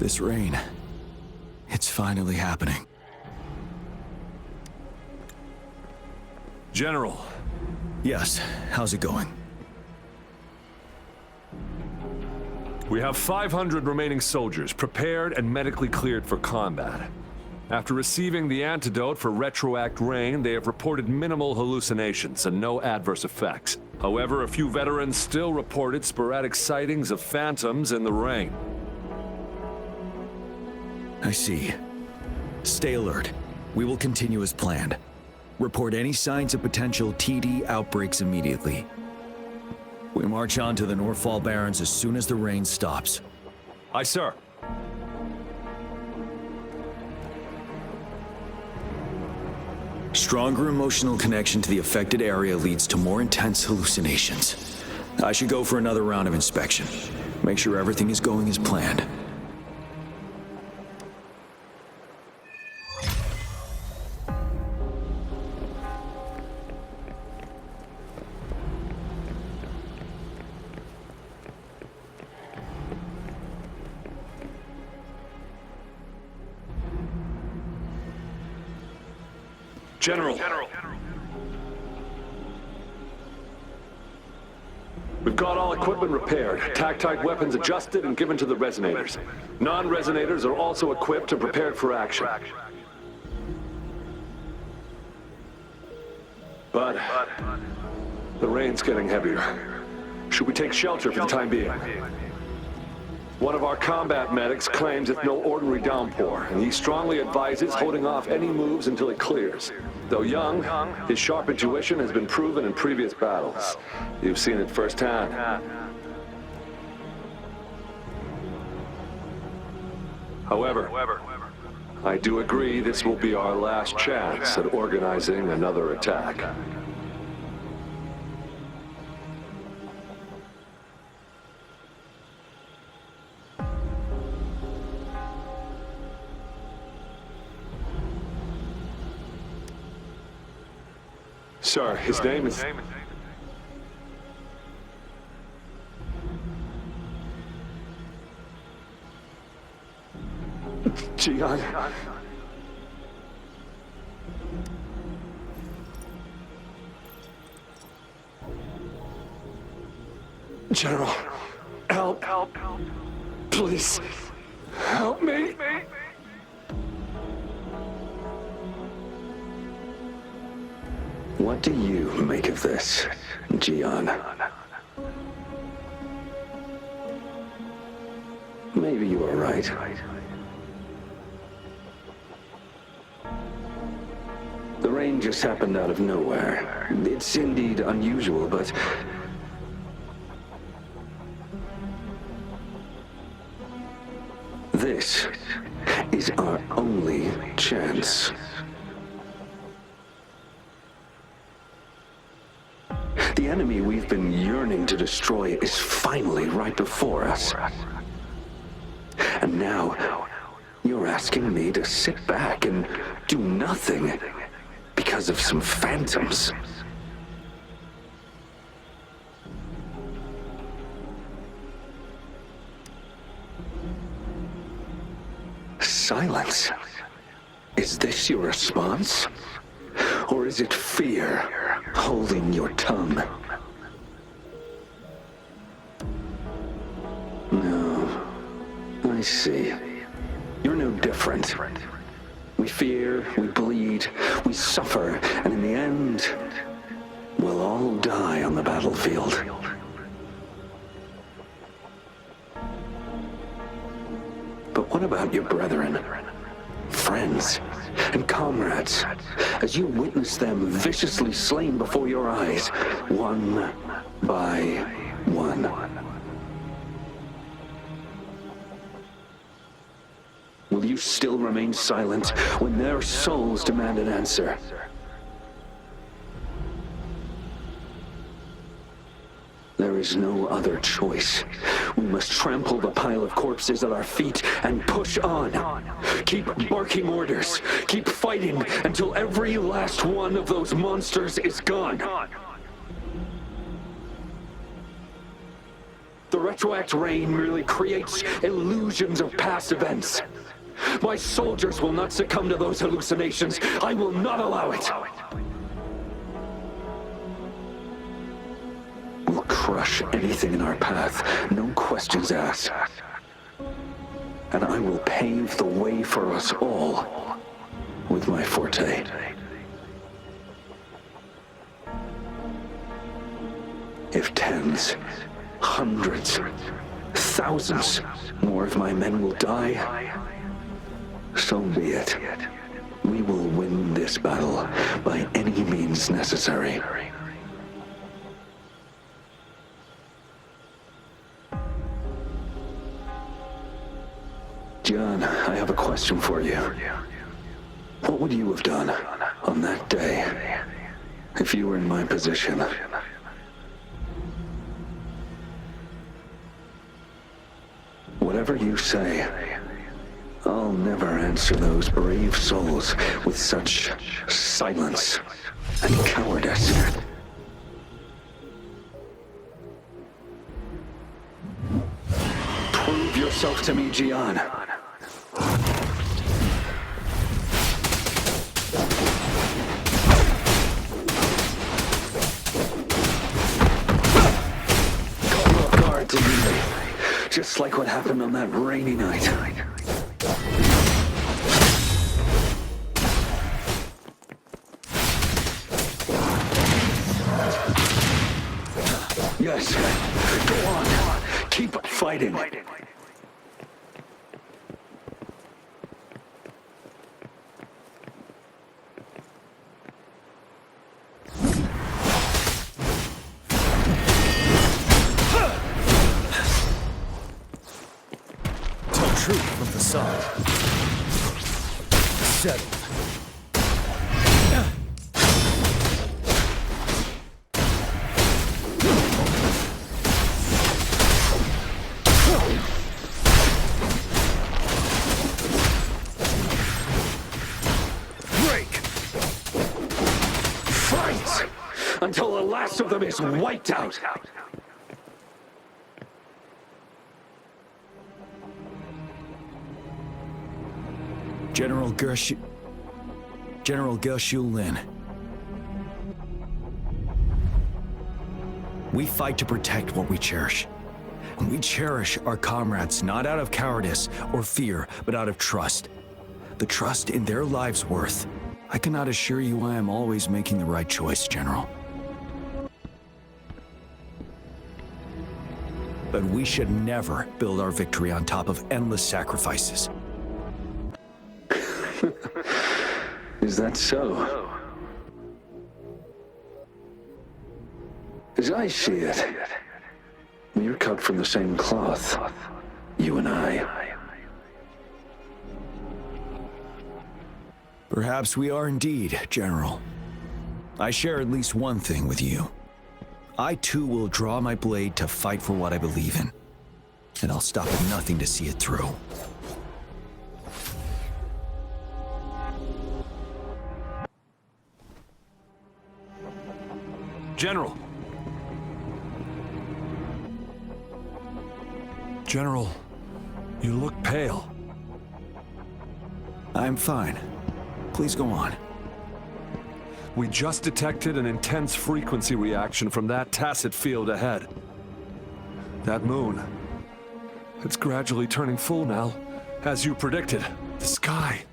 This rain, it's finally happening. General. Yes, how's it going? We have 500 remaining soldiers prepared and medically cleared for combat. After receiving the antidote for retroact rain, they have reported minimal hallucinations and no adverse effects. However, a few veterans still reported sporadic sightings of phantoms in the rain. I see. Stay alert. We will continue as planned. Report any signs of potential TD outbreaks immediately. We march on to the Northfall Barrens as soon as the rain stops. Aye, sir. Stronger emotional connection to the affected area leads to more intense hallucinations. I should go for another round of inspection. Make sure everything is going as planned. General. We've got all equipment repaired, tactite weapons adjusted and given to the resonators. Non-resonators are also equipped and prepared for action. But the rain's getting heavier. Should we take shelter for the time being? One of our combat medics claims it's no ordinary downpour, and he strongly advises holding off any moves until it clears. Though young, his sharp intuition has been proven in previous battles. You've seen it firsthand. However, I do agree this will be our last chance at organizing another attack. Sir, his name is... Gian. General, help. Please, help me. What do you make of this, Gian? Maybe you are right. The rain just happened out of nowhere. It's indeed unusual, but... this is our only chance. The enemy we've been yearning to destroy is finally right before us. And now, you're asking me to sit back and do nothing because of some phantoms. Silence. Is this your response? Or is it fear holding your tongue? No, I see. You're no different. We fear, we bleed, we suffer, and in the end, we'll all die on the battlefield. But what about your brethren, friends, and comrades, as you witness them viciously slain before your eyes, one by one? Will you still remain silent when their souls demand an answer? There is no other choice. We must trample the pile of corpses at our feet and push on. Keep barking orders. Keep fighting until every last one of those monsters is gone. The retroact rain merely creates illusions of past events. My soldiers will not succumb to those hallucinations. I will not allow it. We'll crush anything in our path, no questions asked. And I will pave the way for us all with my forte. If tens, hundreds, thousands more of my men will die, so be it. We will win this battle by any means necessary. John, I have a question for you. What would you have done on that day if you were in my position? Whatever you say, I'll never answer those brave souls with such silence and cowardice. Prove yourself to me, Gian. Caught you off guard, didn't you? Just like what happened on that rainy night. Yes, go on. Keep fighting. Truth from the side. Settled. Break! Fight! Until the last of them is wiped out! General Gershu Lin. We fight to protect what we cherish. And we cherish our comrades not out of cowardice or fear, but out of trust. The trust in their lives' worth. I cannot assure you I am always making the right choice, General. But we should never build our victory on top of endless sacrifices. Is that so? As I see it, we're cut from the same cloth, you and I. Perhaps we are indeed, General. I share at least one thing with you. I too will draw my blade to fight for what I believe in. And I'll stop at nothing to see it through. General! General, you look pale. I'm fine. Please go on. We just detected an intense frequency reaction from that tacit field ahead. That moon. It's gradually turning full now, as you predicted. The sky.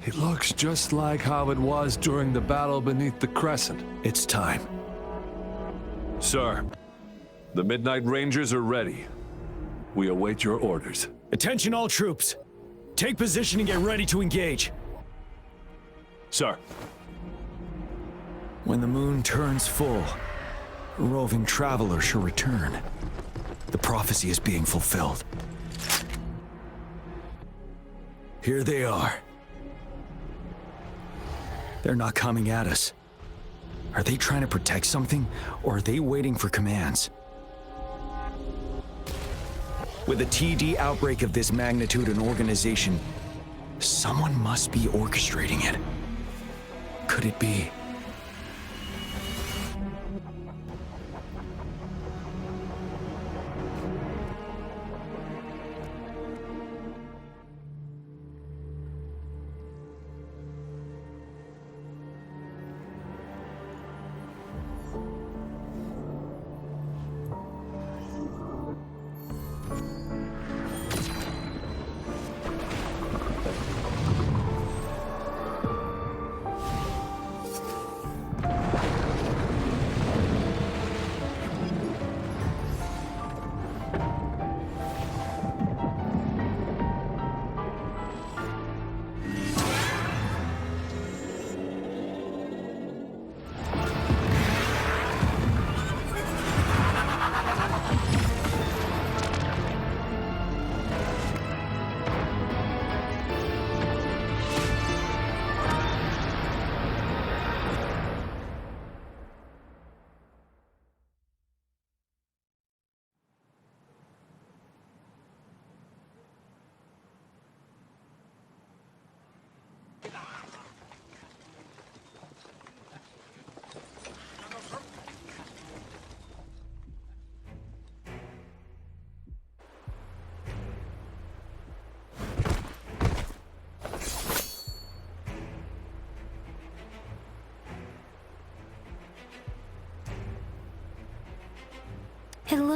It looks just like how it was during the battle beneath the crescent. It's time. Sir, the Midnight Rangers are ready. We await your orders. Attention all troops. Take position and get ready to engage. Sir. When the moon turns full, a roving traveler shall return. The prophecy is being fulfilled. Here they are. They're not coming at us. Are they trying to protect something, or are they waiting for commands? With a TD outbreak of this magnitude and organization, someone must be orchestrating it. Could it be?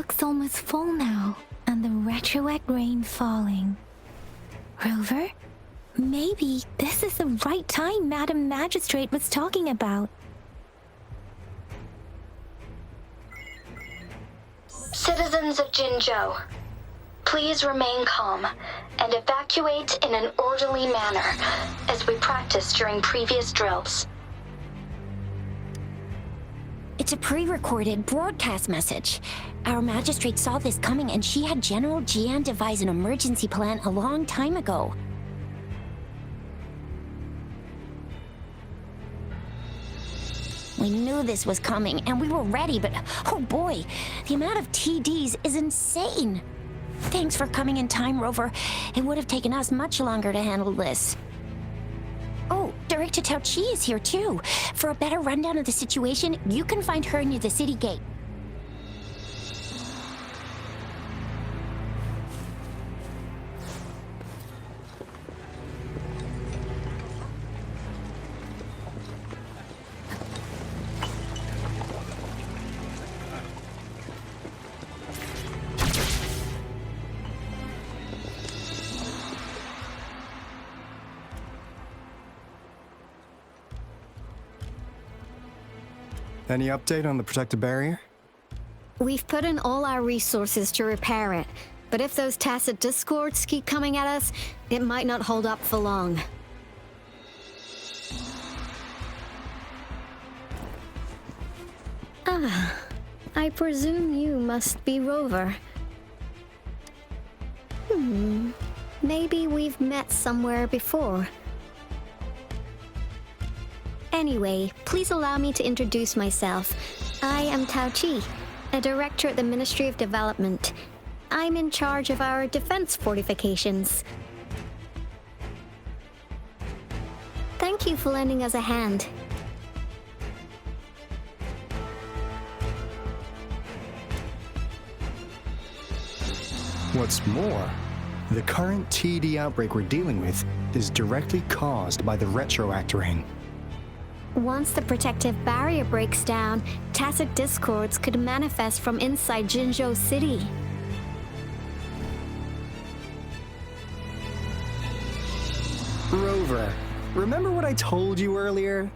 looks almost full now, and the retroact rain falling. Rover, maybe this is the right time Madam Magistrate was talking about. Citizens of Jinzhou, please remain calm and evacuate in an orderly manner, as we practiced during previous drills. It's a pre-recorded broadcast message. Our magistrate saw this coming and she had General Jian devise an emergency plan a long time ago. We knew this was coming and we were ready, but oh boy, the amount of TDs is insane. Thanks for coming in time, Rover. It would have taken us much longer to handle this. Oh, Director Tao Chi is here too. For a better rundown of the situation, you can find her near the city gate. Any update on the protective barrier? We've put in all our resources to repair it, but if those tacit discords keep coming at us, it might not hold up for long. Ah, I presume you must be Rover. Maybe we've met somewhere before. Anyway, please allow me to introduce myself. I am Tao Chi, a director at the Ministry of Development. I'm in charge of our defense fortifications. Thank you for lending us a hand. What's more, the current TD outbreak we're dealing with is directly caused by the retroact rain. Once the protective barrier breaks down, tacit discords could manifest from inside Jinzhou City. Rover, remember what I told you earlier?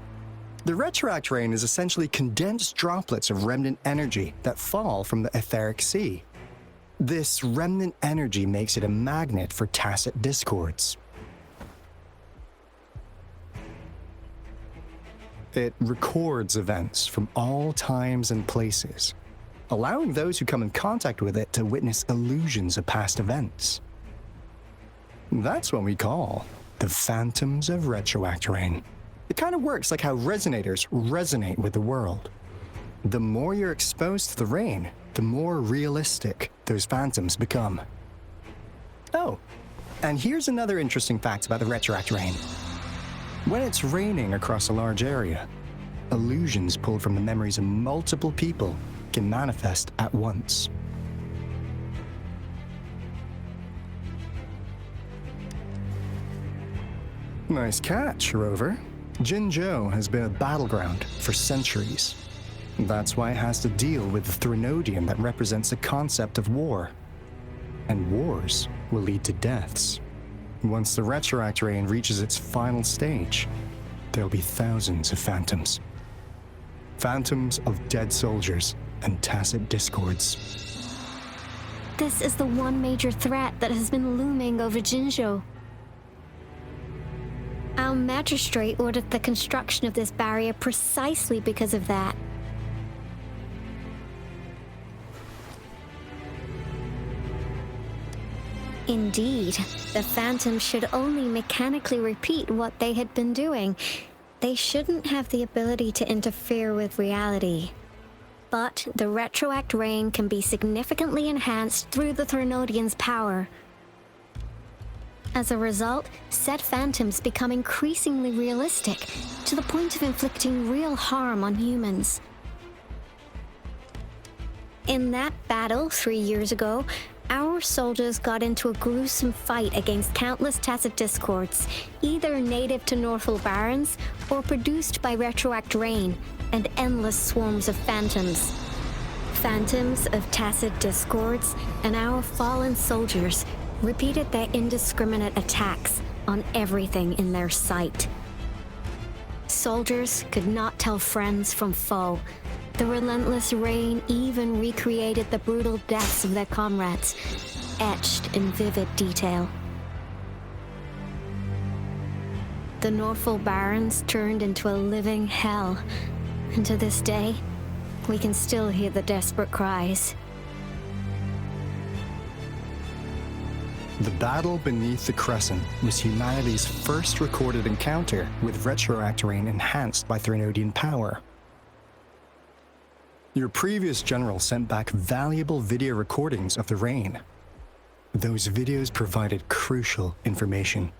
The retroact rain is essentially condensed droplets of remnant energy that fall from the etheric sea. This remnant energy makes it a magnet for tacit discords. It records events from all times and places, allowing those who come in contact with it to witness illusions of past events. That's what we call the phantoms of retroact rain. It kind of works like how resonators resonate with the world. The more you're exposed to the rain, the more realistic those phantoms become. Oh, and here's another interesting fact about the retroact rain. When it's raining across a large area, illusions pulled from the memories of multiple people can manifest at once. Nice catch, Rover. Jinzhou has been a battleground for centuries. That's why it has to deal with the Threnodian that represents the concept of war. And wars will lead to deaths. Once the retroact rain reaches its final stage, there'll be thousands of phantoms. Phantoms of dead soldiers and tacit discords. This is the one major threat that has been looming over Jinzhou. Our magistrate ordered the construction of this barrier precisely because of that. Indeed, the phantoms should only mechanically repeat what they had been doing. They shouldn't have the ability to interfere with reality. But the retroact rain can be significantly enhanced through the Threnodian's power. As a result, said phantoms become increasingly realistic, to the point of inflicting real harm on humans. In that battle 3 years ago, our soldiers got into a gruesome fight against countless tacit discords, either native to Northal Barrens or produced by retroact rain and endless swarms of phantoms. Phantoms of tacit discords and our fallen soldiers repeated their indiscriminate attacks on everything in their sight. Soldiers could not tell friends from foe. The relentless rain even recreated the brutal deaths of their comrades, etched in vivid detail. The Norfolk Barrens turned into a living hell, and to this day, we can still hear the desperate cries. The battle beneath the Crescent was humanity's first recorded encounter with retroactorine enhanced by Threnodian power. Your previous general sent back valuable video recordings of the rain. Those videos provided crucial information,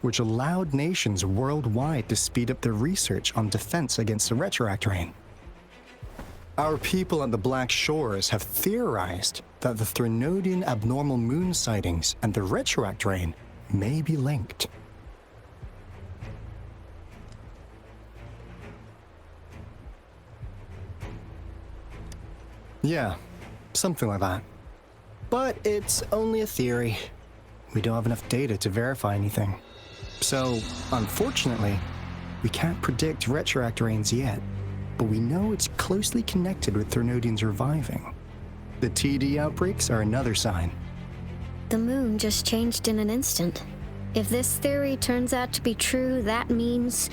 which allowed nations worldwide to speed up their research on defense against the retroactorine. Our people at the Black Shores have theorized that the Threnodian abnormal moon sightings and the retroactorine may be linked. Yeah, something like that. But it's only a theory. We don't have enough data to verify anything. So, unfortunately, we can't predict retroactorines yet, but we know it's closely connected with Threnodians reviving. The TD outbreaks are another sign. The moon just changed in an instant. If this theory turns out to be true, that means...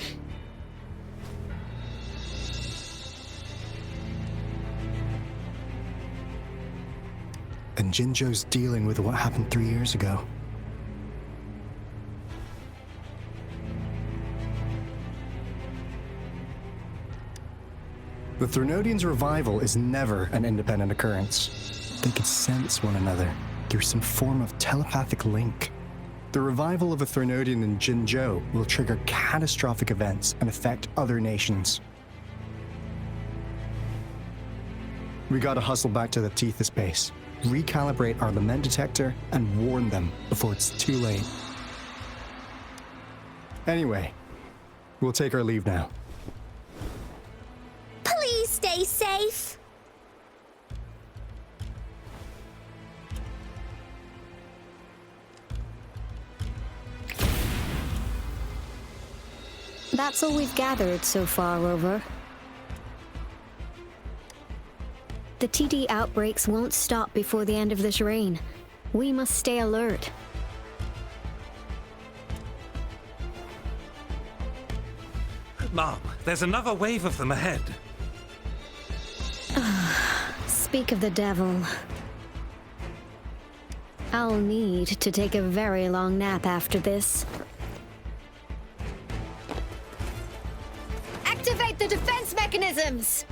And Jinzhou's dealing with what happened 3 years ago. The Threnodians' revival is never an independent occurrence. They could sense one another through some form of telepathic link. The revival of a Threnodian in Jinzhou will trigger catastrophic events and affect other nations. We gotta hustle back to the Tethys base, recalibrate our lament detector, and warn them before it's too late. Anyway, we'll take our leave now. Please stay safe. That's all we've gathered so far, Rover. The TD outbreaks won't stop before the end of this reign. We must stay alert. Mom, there's another wave of them ahead. Speak of the devil. I'll need to take a very long nap after this. Activate the defense mechanisms!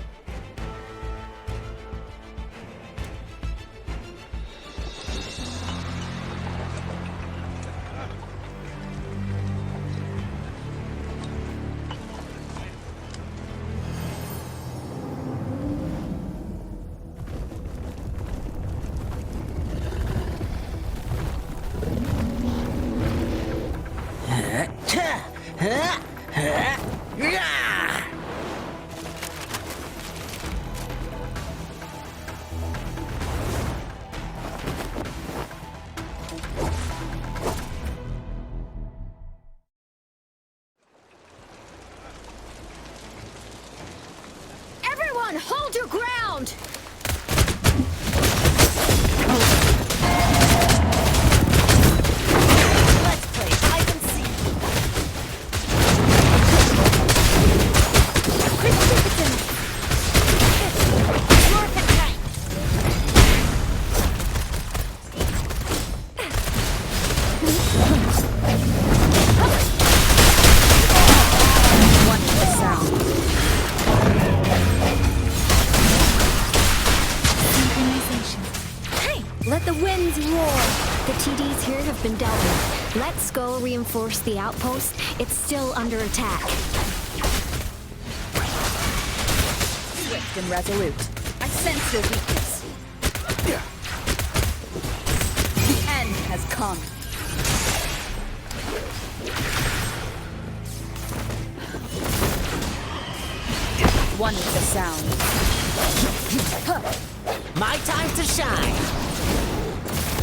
Everyone, hold your ground! Let's play hide and seek. Your tank. Watch the sound. Let the winds roar! The TDs here have been dealt with. Let's go reinforce the outpost. It's still under attack. Swift and resolute. I sense your weakness. The end has come. one with the sound. My time to shine.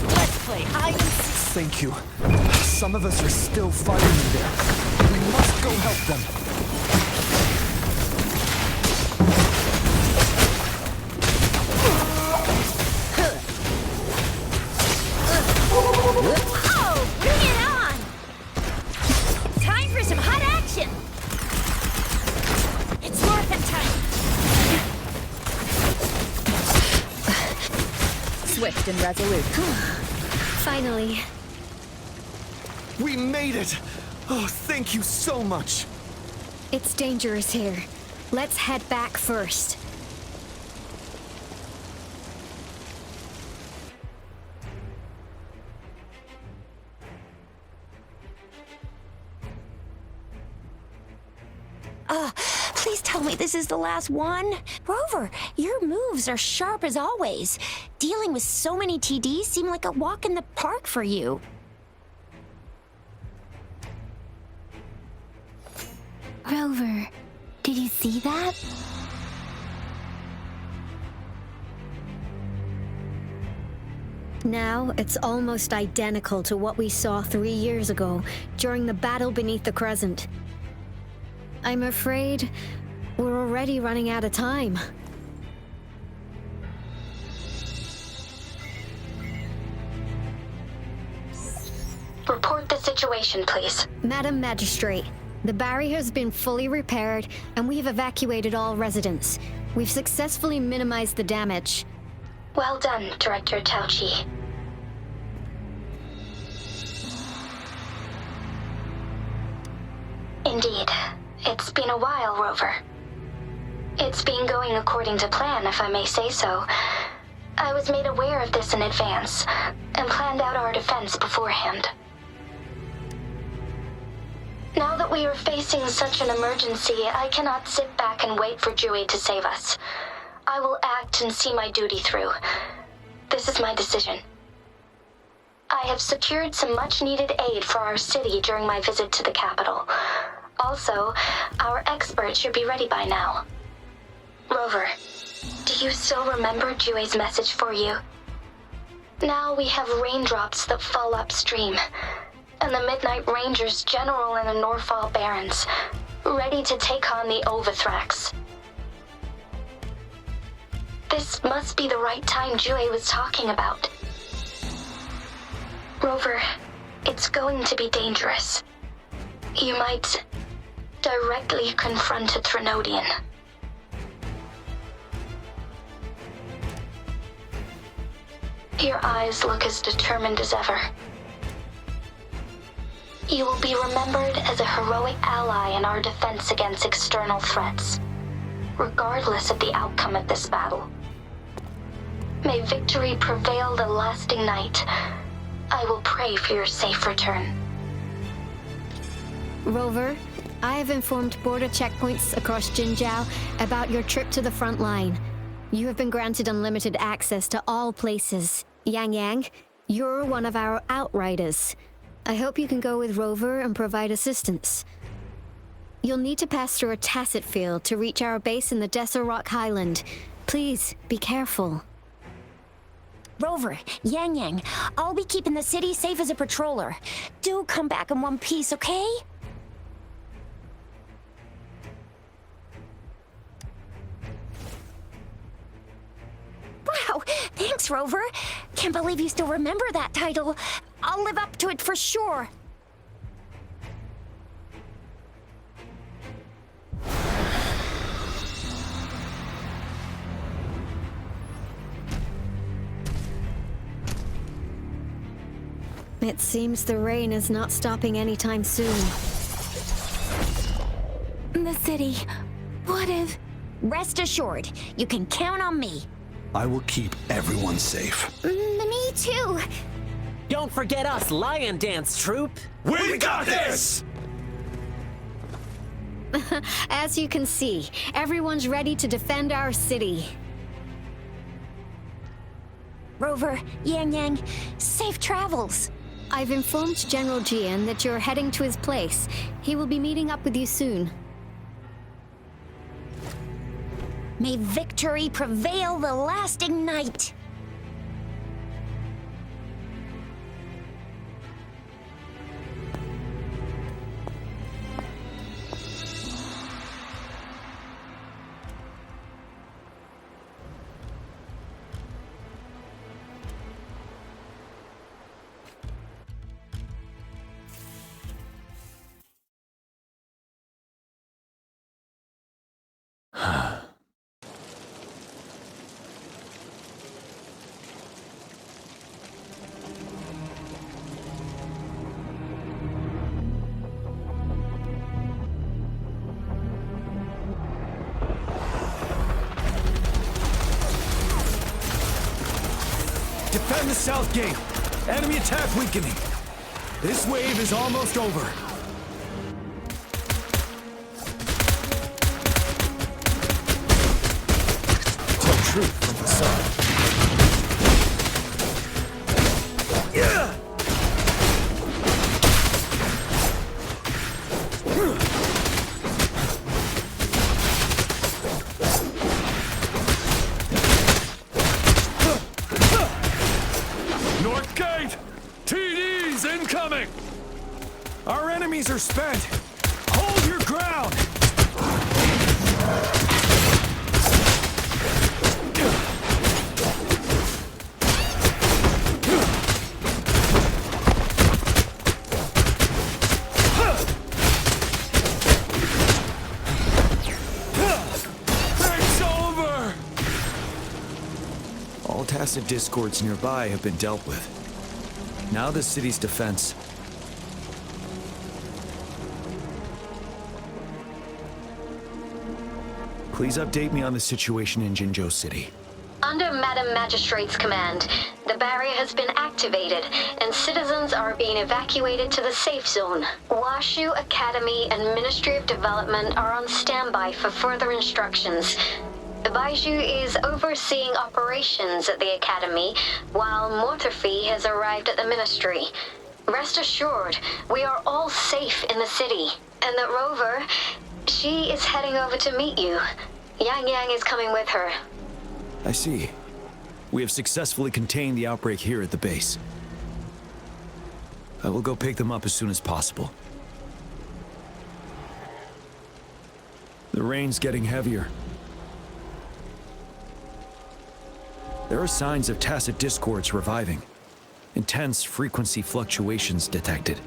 Let's play hide and seek. Thank you. Some of us are still fighting in there. We must go help them. Oh, bring it on! Time for some hot action! It's Northern time! Swift and resolute. Finally. We made it! Oh, thank you so much! It's dangerous here. Let's head back first. Please tell me this is the last one. Rover, your moves are sharp as always. Dealing with so many TDs seem like a walk in the park for you. Rover, did you see that? Now, it's almost identical to what we saw 3 years ago during the battle beneath the Crescent. I'm afraid we're already running out of time. Report the situation, please. Madam Magistrate, the barrier has been fully repaired and we've evacuated all residents. We've successfully minimized the damage. Well done, Director Tauchi. Indeed. It's been a while, Rover. It's been going according to plan, if I may say so. I was made aware of this in advance, and planned out our defense beforehand. Now that we are facing such an emergency, I cannot sit back and wait for Dewey to save us. I will act and see my duty through. This is my decision. I have secured some much-needed aid for our city during my visit to the capital. Also, our expert should be ready by now. Rover, do you still remember Dewey's message for you? Now we have raindrops that fall upstream, and the Midnight Rangers general in the Norfall Barrens, ready to take on the Overthrax. This must be the right time Dewey was talking about. Rover, it's going to be dangerous. You might directly confront a Trinodian. Your eyes look as determined as ever. You will be remembered as a heroic ally in our defense against external threats, regardless of the outcome of this battle. May victory prevail the lasting night. I will pray for your safe return. Rover, I have informed border checkpoints across Jinjiao about your trip to the front line. You have been granted unlimited access to all places. Yang Yang, you're one of our outriders. I hope you can go with Rover and provide assistance. You'll need to pass through a tacit field to reach our base in the Desert Rock Highland. Please, be careful. Rover, Yang Yang, I'll be keeping the city safe as a patroller. Do come back in one piece, okay? Wow, thanks, Rover. Can't believe you still remember that title. I'll live up to it for sure. It seems the rain is not stopping anytime soon. The city. What if... Rest assured, you can count on me. I will keep everyone safe. Me too. Don't forget us, Lion Dance Troop. We got this! As you can see, everyone's ready to defend our city. Rover, Yang Yang, safe travels. I've informed General Jian that you're heading to his place. He will be meeting up with you soon. May victory prevail the lasting night. Defend the south gate. Enemy attack weakening. This wave is almost over. Tell truth from the sun. Yeah! North gate! TDs incoming! Our enemies are spent! Hold your ground! It's over! All tacit discords nearby have been dealt with. Now the city's defense. Please update me on the situation in Jinzhou City. Under Madam Magistrate's command, the barrier has been activated, and citizens are being evacuated to the safe zone. Washu Academy and Ministry of Development are on standby for further instructions. Baiju is overseeing operations at the Academy, while Mortherfee has arrived at the Ministry. Rest assured, we are all safe in the city, and that Rover, she is heading over to meet you. Yang Yang is coming with her. I see. We have successfully contained the outbreak here at the base. I will go pick them up as soon as possible. The rain's getting heavier. There are signs of tacit discords reviving. Intense frequency fluctuations detected.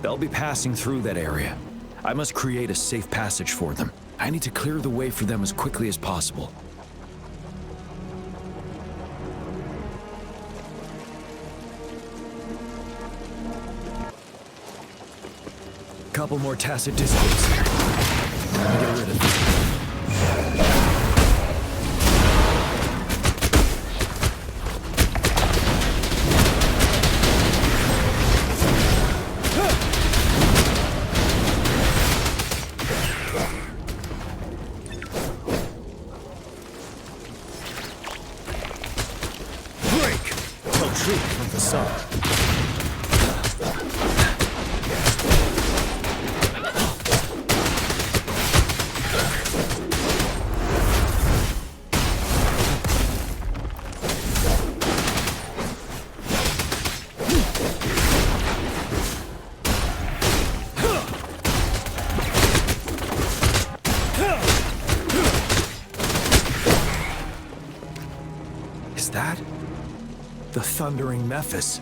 They'll be passing through that area. I must create a safe passage for them. I need to clear the way for them as quickly as possible. Couple more tacit discords here. Time to get rid of them. From the sun. Is that the thundering Mephis?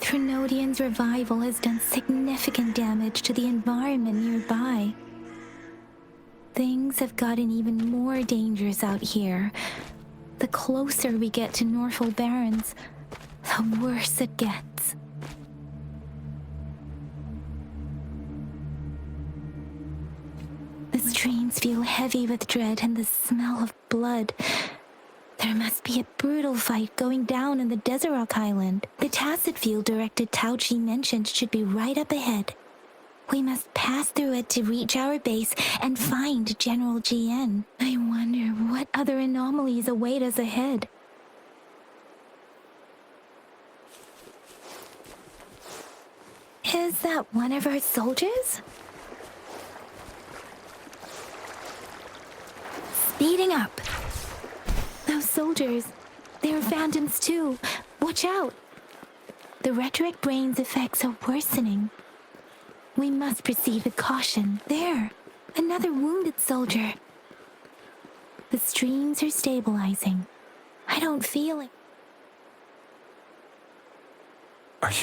Trinodian's revival has done significant damage to the environment nearby. Things have gotten even more dangerous out here. The closer we get to Norfall Barrens, the worse it gets. The streams feel heavy with dread and the smell of blood. There must be a brutal fight going down in the Desert Island. The tacit field director Tao Chi mentioned should be right up ahead. We must pass through it to reach our base and find General GN. I wonder what other anomalies await us ahead. Is that one of our soldiers? Speeding up. Those soldiers, they're phantoms too. Watch out. The rhetoric brain's effects are worsening. We must proceed with caution. There, another wounded soldier. The streams are stabilizing. I don't feel it. Are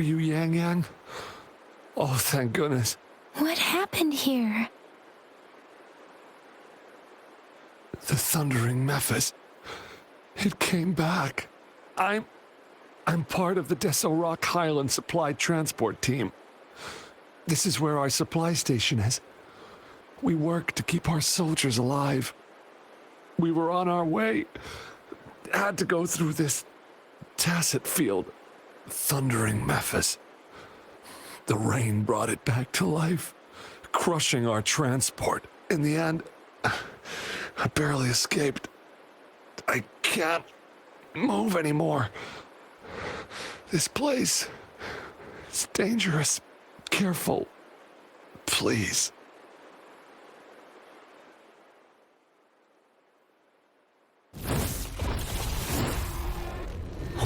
you Yang Yang? Oh, thank goodness. What happened here? The Thundering Mephis. It came back. I'm part of the Deso Rock Highland Supply Transport Team. This is where our supply station is. We work to keep our soldiers alive. We were on our way. Had to go through this tacit field. Thundering Mephis. The rain brought it back to life, crushing our transport. In the end, I barely escaped. I can't move anymore. This place is dangerous. Careful. Please.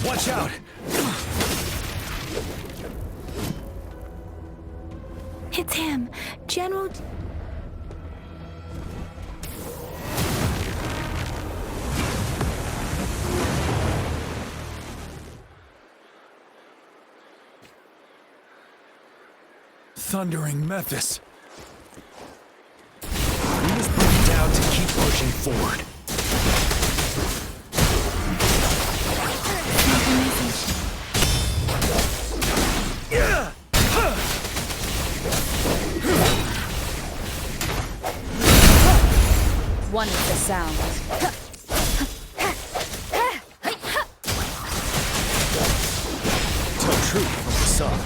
Watch out! It's him, General... Thundering Mephis. We must bring it down to keep pushing forward. One is the sound. Tell truth from the sun.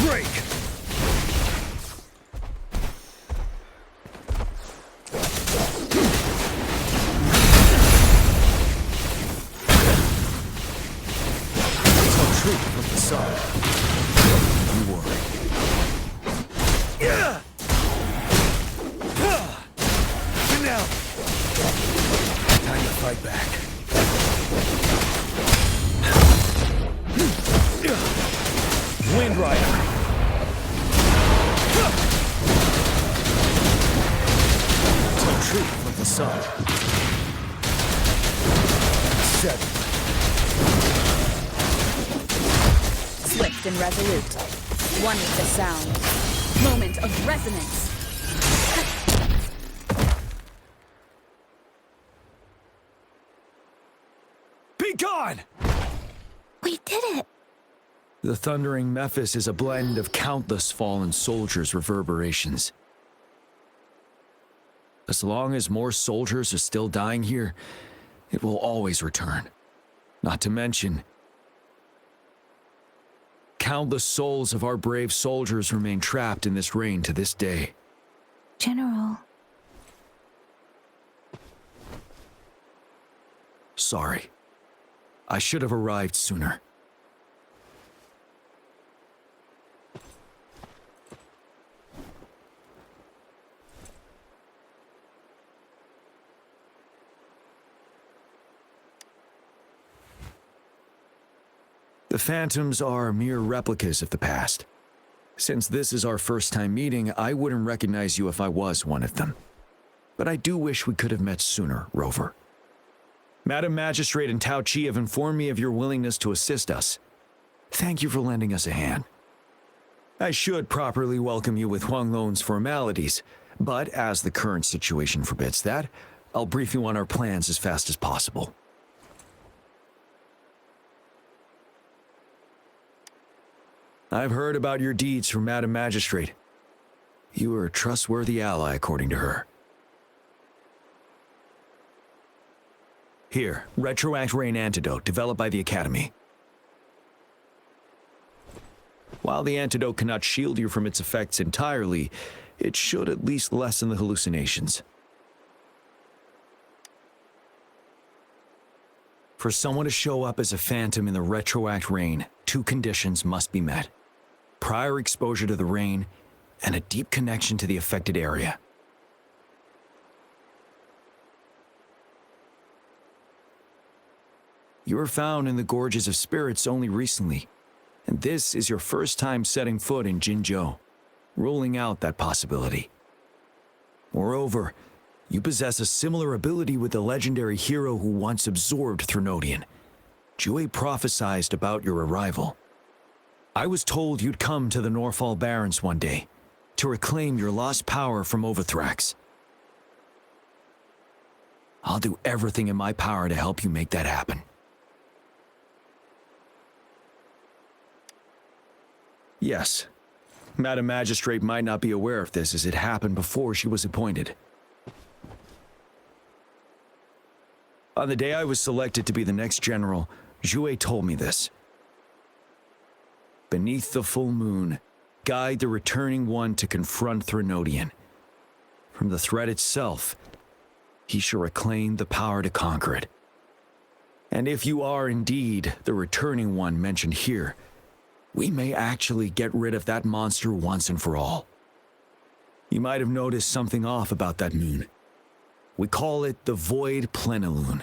Break! Tell truth from the sun. You worry. And now, time to fight back. Wind Rider. Tell truth from the sun. 7. Swift and resolute. One is the sound. Moment of resonance. Be gone! We did it! The Thundering Mephis is a blend of countless fallen soldiers' reverberations. As long as more soldiers are still dying here, it will always return. Not to mention, countless souls of our brave soldiers remain trapped in this rain to this day. General. Sorry. I should have arrived sooner. The Phantoms are mere replicas of the past. Since this is our first time meeting, I wouldn't recognize you if I was one of them. But I do wish we could have met sooner, Rover. Madam Magistrate and Tao Chi have informed me of your willingness to assist us. Thank you for lending us a hand. I should properly welcome you with Huang Lon's formalities, but as the current situation forbids that, I'll brief you on our plans as fast as possible. I've heard about your deeds from Madam Magistrate. You are a trustworthy ally, according to her. Here, Retroact Rain Antidote, developed by the Academy. While the antidote cannot shield you from its effects entirely, it should at least lessen the hallucinations. For someone to show up as a phantom in the Retroact Rain, 2 conditions must be met. Prior exposure to the rain, and a deep connection to the affected area. You were found in the Gorges of Spirits only recently, and this is your first time setting foot in Jinzhou, ruling out that possibility. Moreover, you possess a similar ability with the legendary hero who once absorbed Threnodian. Jue prophesied about your arrival. I was told you'd come to the Norfall Barrens one day, to reclaim your lost power from Overthrax. I'll do everything in my power to help you make that happen. Yes, Madam Magistrate might not be aware of this as it happened before she was appointed. On the day I was selected to be the next general, Jue told me this. Beneath the full moon, guide the returning one to confront Threnodian. From the threat itself, he shall reclaim the power to conquer it. And if you are indeed the returning one mentioned here, we may actually get rid of that monster once and for all. You might have noticed something off about that moon. We call it the Void Plenilune.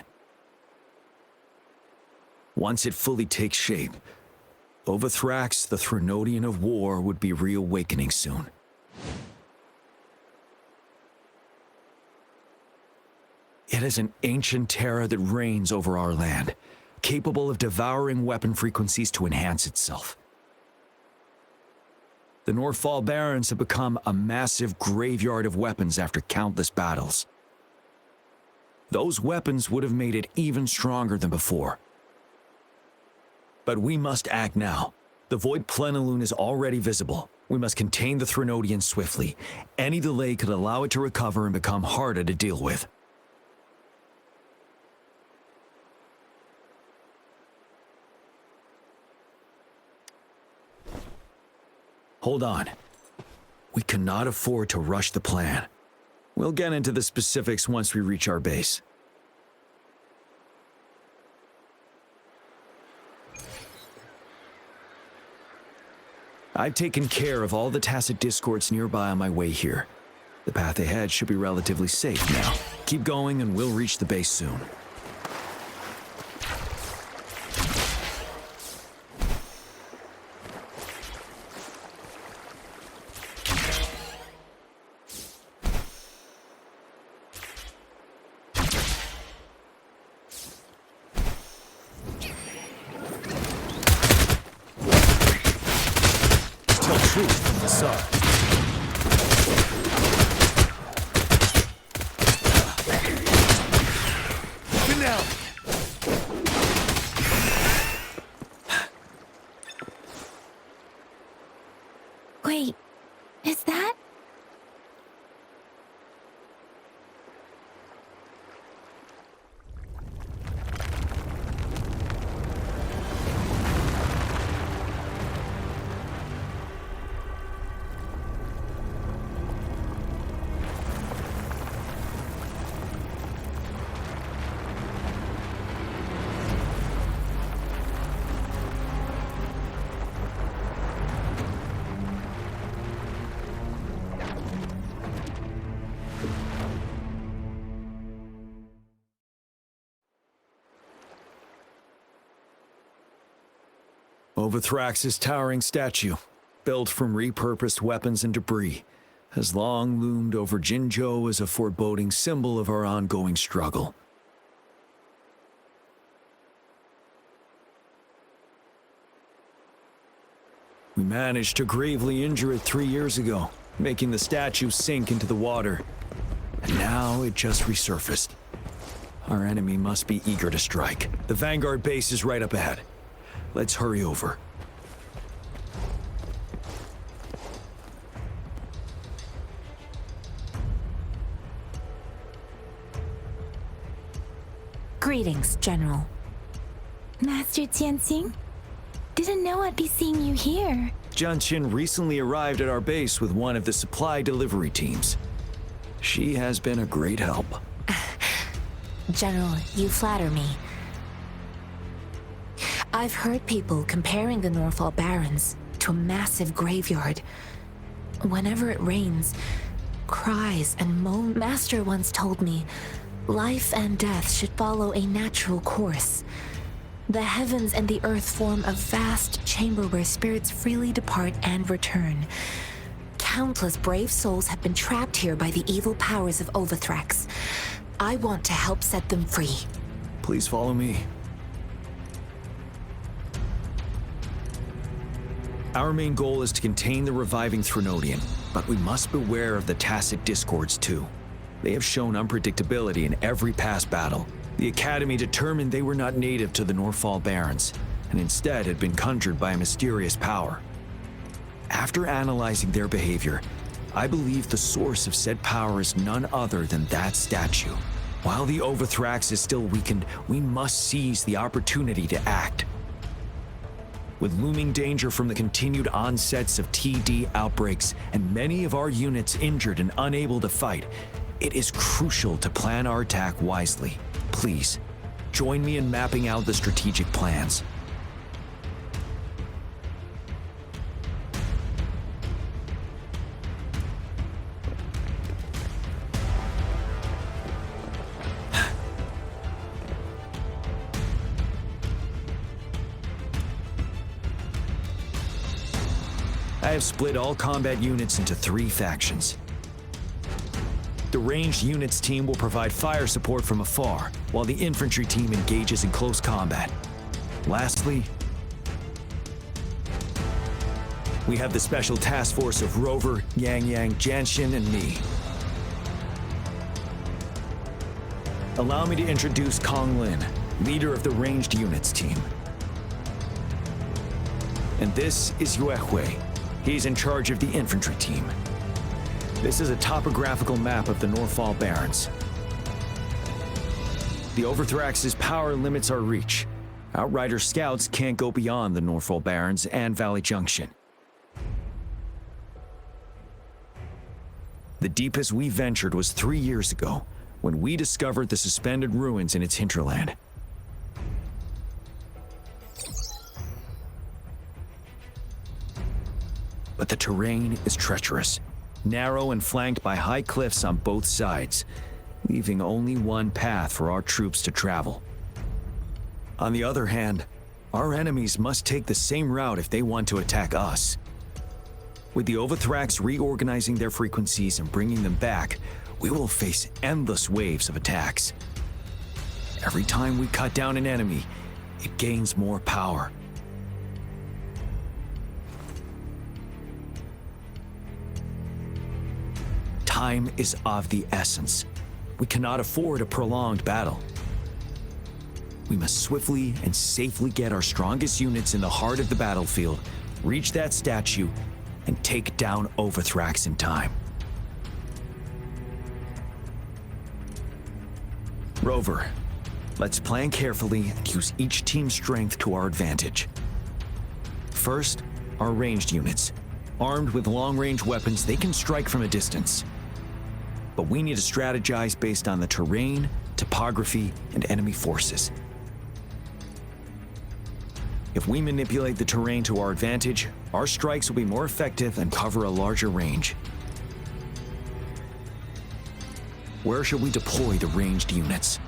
Once it fully takes shape, Overthrax, the Threnodian of War, would be reawakening soon. It is an ancient terror that reigns over our land, capable of devouring weapon frequencies to enhance itself. The Norfall Barrens have become a massive graveyard of weapons after countless battles. Those weapons would have made it even stronger than before. But we must act now. The Void Plenilune is already visible. We must contain the Threnodian swiftly. Any delay could allow it to recover and become harder to deal with. Hold on. We cannot afford to rush the plan. We'll get into the specifics once we reach our base. I've taken care of all the tacit discords nearby on my way here. The path ahead should be relatively safe now. Keep going and we'll reach the base soon. Wait, is that? Overthrax's towering statue, built from repurposed weapons and debris, has long loomed over Jinzhou as a foreboding symbol of our ongoing struggle. We managed to gravely injure it 3 years ago, making the statue sink into the water. And now it just resurfaced. Our enemy must be eager to strike. The Vanguard base is right up ahead. Let's hurry over. Greetings, General. Master Jianxing? Didn't know I'd be seeing you here. Junqin recently arrived at our base with one of the supply delivery teams. She has been a great help. General, you flatter me. I've heard people comparing the Norfall Barrens to a massive graveyard. Whenever it rains, cries and moan. Master once told me, life and death should follow a natural course. The heavens and the earth form a vast chamber where spirits freely depart and return. Countless brave souls have been trapped here by the evil powers of Overthrax. I want to help set them free. Please follow me. Our main goal is to contain the reviving Threnodian, but we must beware of the Tacit Discords too. They have shown unpredictability in every past battle. The Academy determined they were not native to the Norfall Barrens, and instead had been conjured by a mysterious power. After analyzing their behavior, I believe the source of said power is none other than that statue. While the Overthrax is still weakened, we must seize the opportunity to act. With looming danger from the continued onsets of TD outbreaks and many of our units injured and unable to fight, it is crucial to plan our attack wisely. Please, join me in mapping out the strategic plans. I have split all combat units into 3 factions. The ranged units team will provide fire support from afar, while the infantry team engages in close combat. Lastly, we have the special task force of Rover, Yang, Janshin, and me. Allow me to introduce Kong Lin, leader of the ranged units team. And this is Yue Hui. He's in charge of the infantry team. This is a topographical map of the Norfall Barrens. The Overthrax's power limits our reach. Outrider scouts can't go beyond the Norfall Barrens and Valley Junction. The deepest we ventured was 3 years ago, when we discovered the suspended ruins in its hinterland. But the terrain is treacherous, narrow and flanked by high cliffs on both sides, leaving only one path for our troops to travel. On the other hand, our enemies must take the same route if they want to attack us. With the Overthrax reorganizing their frequencies and bringing them back, we will face endless waves of attacks. Every time we cut down an enemy, it gains more power. Time is of the essence. We cannot afford a prolonged battle. We must swiftly and safely get our strongest units in the heart of the battlefield, reach that statue, and take down Overthrax in time. Rover, let's plan carefully and use each team's strength to our advantage. First, our ranged units. Armed with long-range weapons, they can strike from a distance. But we need to strategize based on the terrain, topography, and enemy forces. If we manipulate the terrain to our advantage, our strikes will be more effective and cover a larger range. Where should we deploy the ranged units?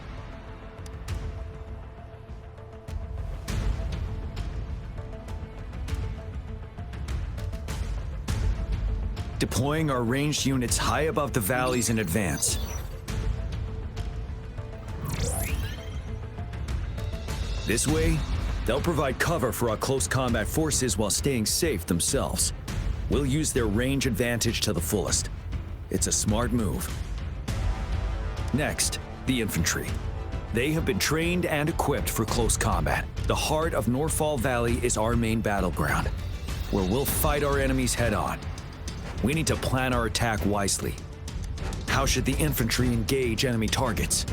Deploying our ranged units high above the valleys in advance. This way, they'll provide cover for our close combat forces while staying safe themselves. We'll use their range advantage to the fullest. It's a smart move. Next, the infantry. They have been trained and equipped for close combat. The heart of Norfall Valley is our main battleground, where we'll fight our enemies head-on. We need to plan our attack wisely. How should the infantry engage enemy targets?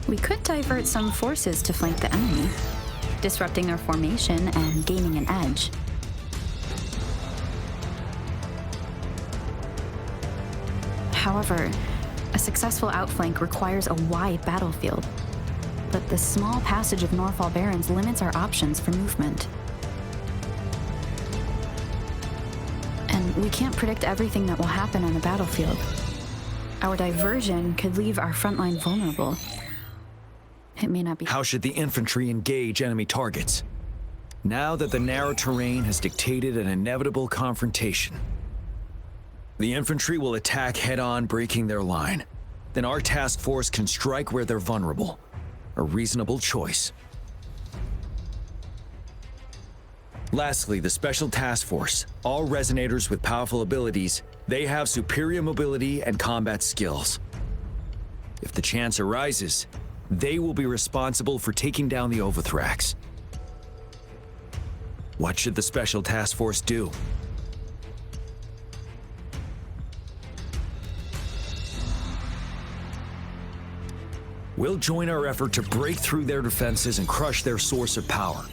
We could divert some forces to flank the enemy, disrupting their formation and gaining an edge. However, a successful outflank requires a wide battlefield, but the small passage of Norfall Barrens limits our options for movement. And we can't predict everything that will happen on the battlefield. Our diversion could leave our frontline vulnerable. It may not be. How should the infantry engage enemy targets? Now that the narrow terrain has dictated an inevitable confrontation. The infantry will attack head-on, breaking their line. Then our task force can strike where they're vulnerable. A reasonable choice. Lastly, the Special Task Force. All resonators with powerful abilities, they have superior mobility and combat skills. If the chance arises, they will be responsible for taking down the Overthrax. What should the Special Task Force do? We'll join our effort to break through their defenses and crush their source of power.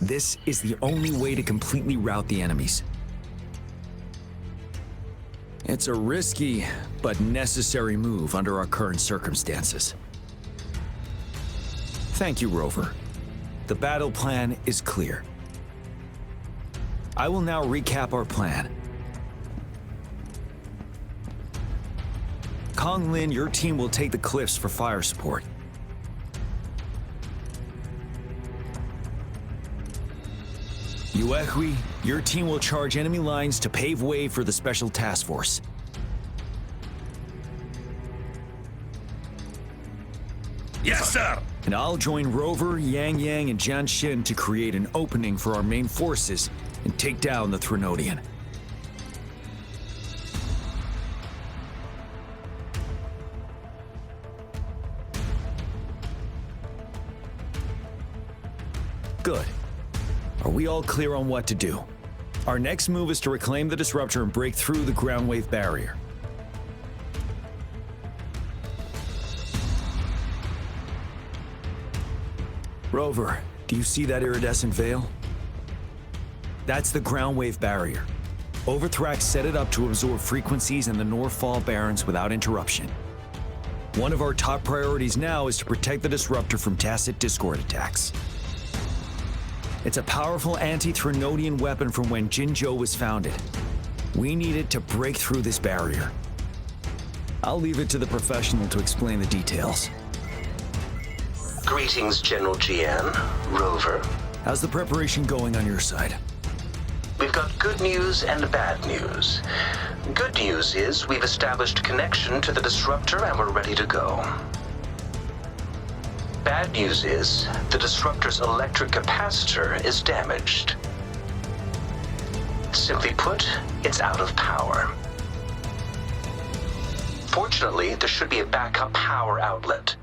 This is the only way to completely rout the enemies. It's a risky, but necessary move under our current circumstances. Thank you, Rover. The battle plan is clear. I will now recap our plan. Kong Lin, your team will take the cliffs for fire support. Yuehui, your team will charge enemy lines to pave way for the Special Task Force. Yes, sir! And I'll join Rover, Yang Yang, and Jian Xin to create an opening for our main forces and take down the Threnodian. Good. Are we all clear on what to do? Our next move is to reclaim the disruptor and break through the ground wave barrier. Rover, do you see that iridescent veil? That's the ground wave barrier. Overthrax set it up to absorb frequencies in the Norfall Barrens without interruption. One of our top priorities now is to protect the disruptor from tacit Discord attacks. It's a powerful anti-Threnodian weapon from when Jinzhou was founded. We need it to break through this barrier. I'll leave it to the professional to explain the details. Greetings, General Jian, Rover. How's the preparation going on your side? We've got good news and bad news. Good news is we've established connection to the disruptor and we're ready to go. Bad news is the disruptor's electric capacitor is damaged. Simply put, it's out of power. Fortunately, there should be a backup power outlet.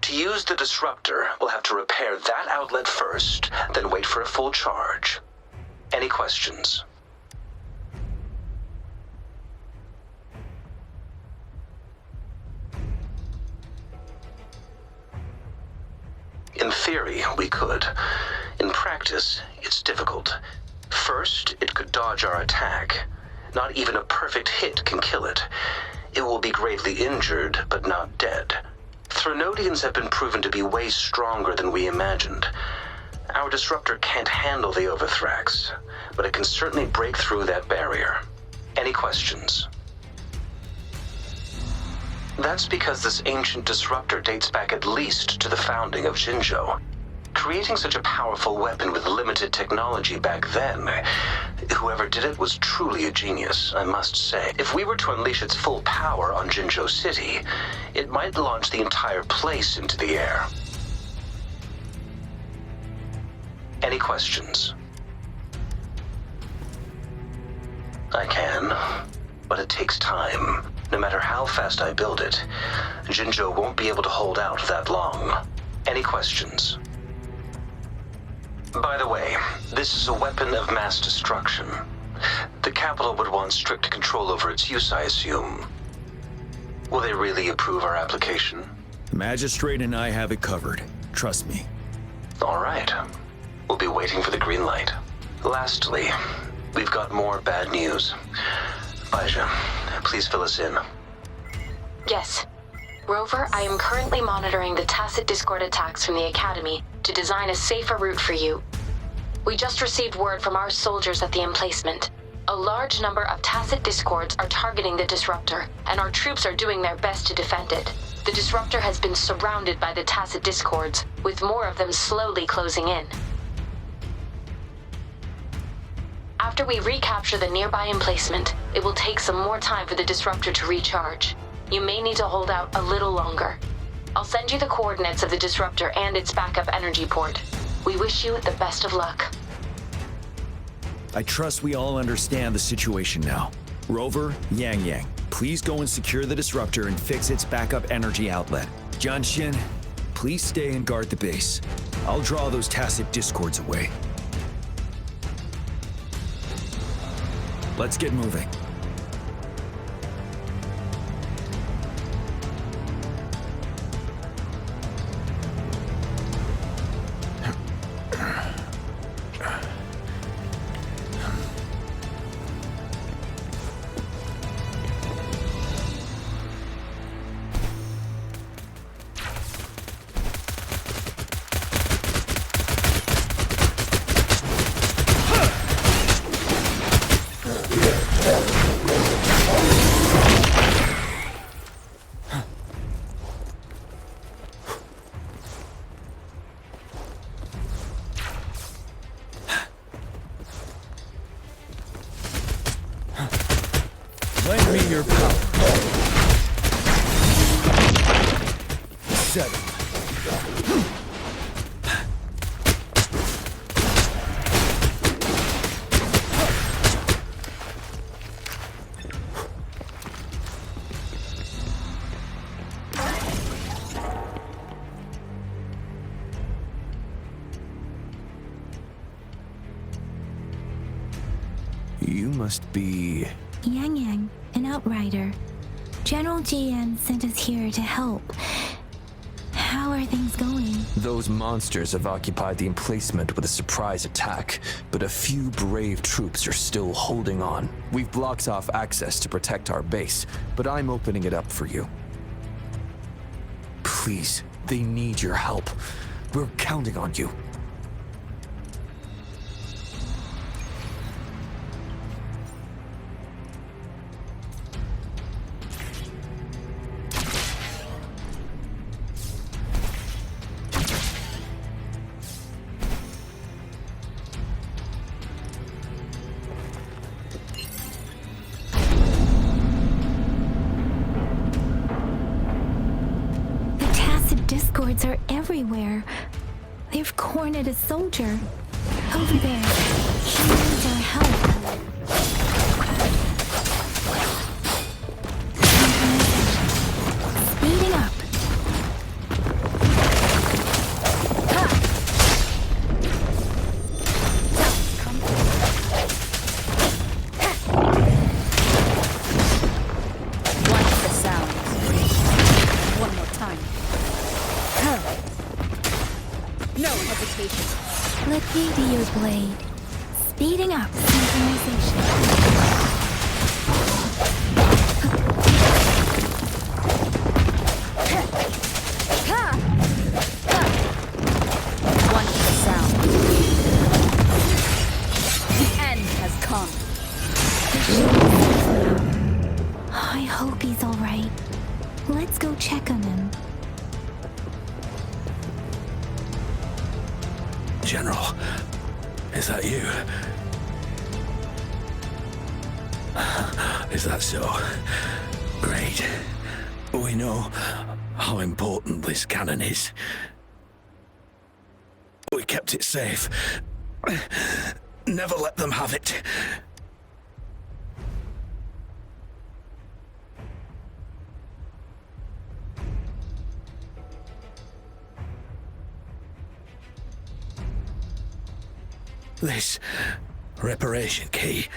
To use the disruptor, we'll have to repair that outlet first, then wait for a full charge. Any questions? In theory, we could. In practice, it's difficult. First, it could dodge our attack. Not even a perfect hit can kill it. It will be gravely injured, but not dead. Threnodians have been proven to be way stronger than we imagined. Our disruptor can't handle the Overthrax, but it can certainly break through that barrier. Any questions? That's because this ancient disruptor dates back at least to the founding of Jinzhou. Creating such a powerful weapon with limited technology back then, whoever did it was truly a genius, I must say. If we were to unleash its full power on Jinzhou City, it might launch the entire place into the air. Any questions? I can, but it takes time. No matter how fast I build it, Jinzhou won't be able to hold out that long. Any questions? By the way, this is a weapon of mass destruction. The capital would want strict control over its use, I assume. Will they really approve our application? Magistrate and I have it covered. Trust me. All right. We'll be waiting for the green light. Lastly, we've got more bad news. Baija, please fill us in. Yes. Rover, I am currently monitoring the tacit discord attacks from the Academy to design a safer route for you. We just received word from our soldiers at the emplacement. A large number of tacit discords are targeting the disruptor, and our troops are doing their best to defend it. The disruptor has been surrounded by the tacit discords, with more of them slowly closing in. After we recapture the nearby emplacement, it will take some more time for the disruptor to recharge. You may need to hold out a little longer. I'll send you the coordinates of the disruptor and its backup energy port. We wish you the best of luck. I trust we all understand the situation now. Rover, Yang, please go and secure the disruptor and fix its backup energy outlet. Jianxin, please stay and guard the base. I'll draw those tacit discords away. Let's get moving. Lend me your power. 7. You must be... Yang, an outrider. General GN sent us here to help. How are things going? Those monsters have occupied the emplacement with a surprise attack, but a few brave troops are still holding on. We've blocked off access to protect our base, but I'm opening it up for you. Please, they need your help. We're counting on you. Discords are everywhere. They've cornered a soldier. Over there. She needs our help. Speeding up. Watch the sound. One more time. No hesitation. Let me be your blade. Speeding up. Synchronization. Watch the sound. The end has come. I hope he's all right. Let's go check on him. General, is that you? Is that so? Great. We know how important this cannon is. We kept it safe. Never let them have it. This reparation key,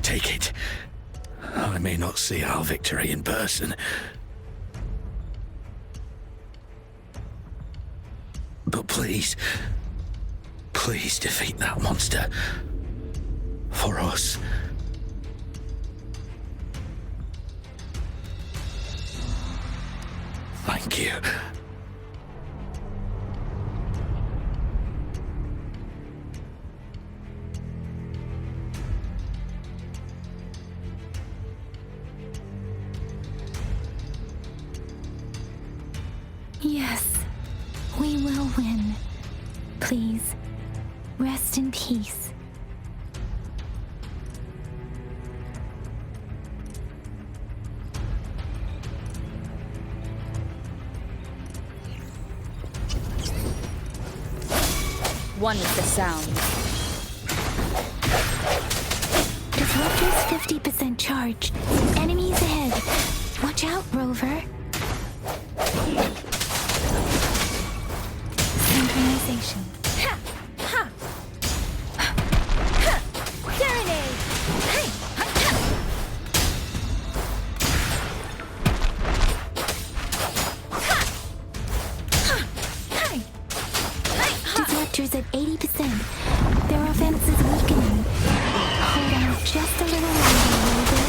take it. I may not see our victory in person, But please, please defeat that monster. For us. Thank you. Yes, we will win. Please, rest in peace. One with the sound. Disruptor's 50% charged. Enemies ahead. Watch out, Rover. Synchronization. Ha! Ha! Serenade! Hey! Disruptors at 80%. Their offense is weakening. Hold on just a little longer, Rover.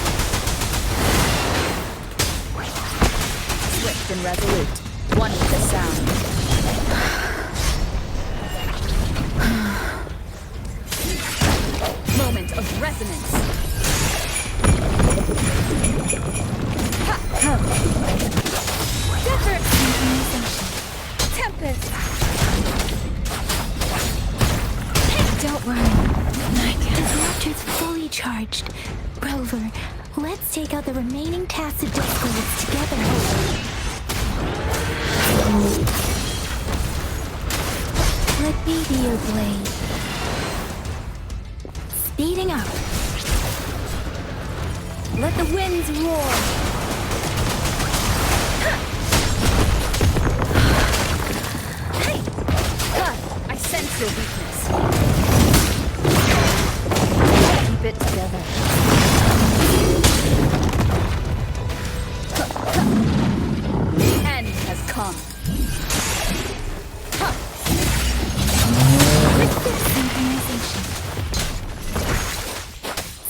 Swift and resolute. One with the sound. Moment of resonance. Different synchronization. Tempest! Don't worry. Disruptor's fully charged. Rover, let's take out the remaining tacit discords together. Let me be your blade. Speeding up. Let the winds roar. Hey! I sense your weakness. Keep it together. The end has come. Synchronization.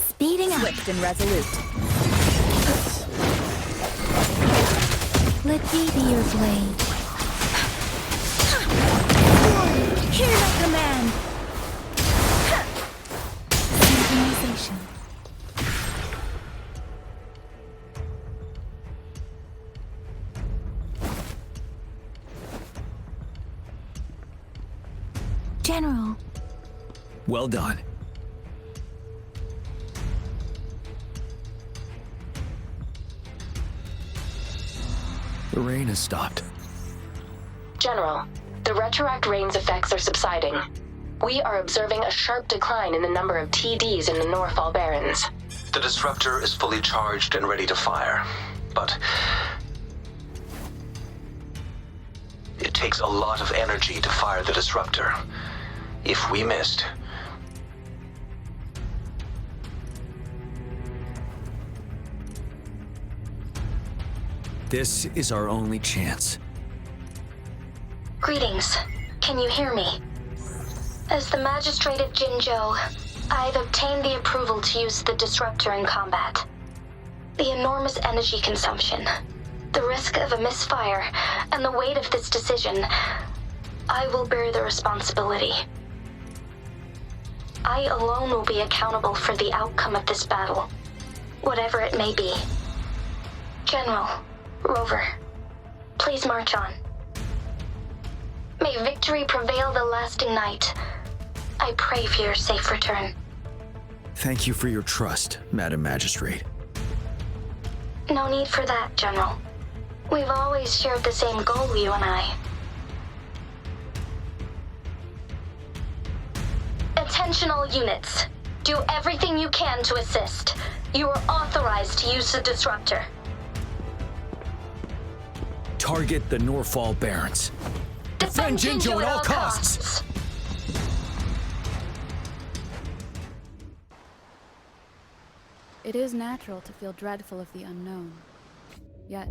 Speeding up. Swift and resolute. Let me be your blade. Hear my command. Synchronization. General. Well done. The rain has stopped. General, the retroact rain's effects are subsiding. We are observing a sharp decline in the number of TDs in the Norfall Barrens. The disruptor is fully charged and ready to fire, but it takes a lot of energy to fire the disruptor. If we missed, This is our only chance. Greetings. Can you hear me? As the Magistrate of Jinzhou, I've obtained the approval to use the disruptor in combat. The enormous energy consumption, the risk of a misfire, and the weight of this decision, I will bear the responsibility. I alone will be accountable for the outcome of this battle, whatever it may be. General, Rover, please march on. May victory prevail the lasting night. I pray for your safe return. Thank you for your trust, Madam Magistrate. No need for that, General. We've always shared the same goal, you and I. Attention all units. Do everything you can to assist. You are authorized to use the disruptor. Target the Norfall Barrens. Defend Jinzhou at all costs. It is natural to feel dreadful of the unknown. Yet,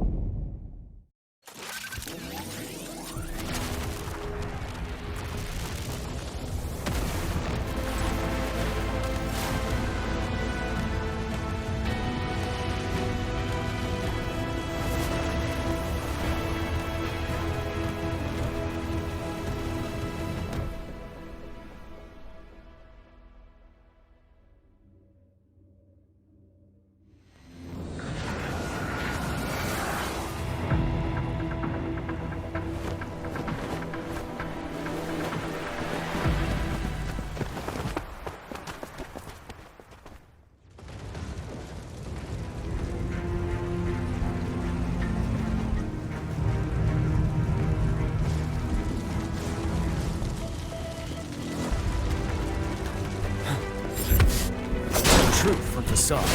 facade.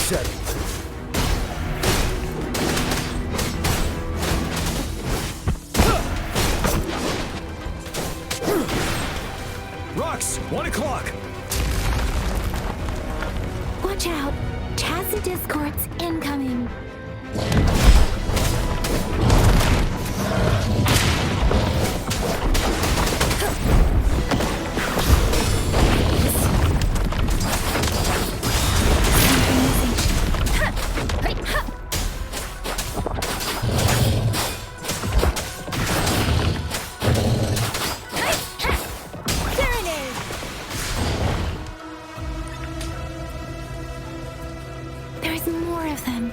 Set it. Rocks, 1 o'clock. Watch out! Chassis discords incoming. There's more of them.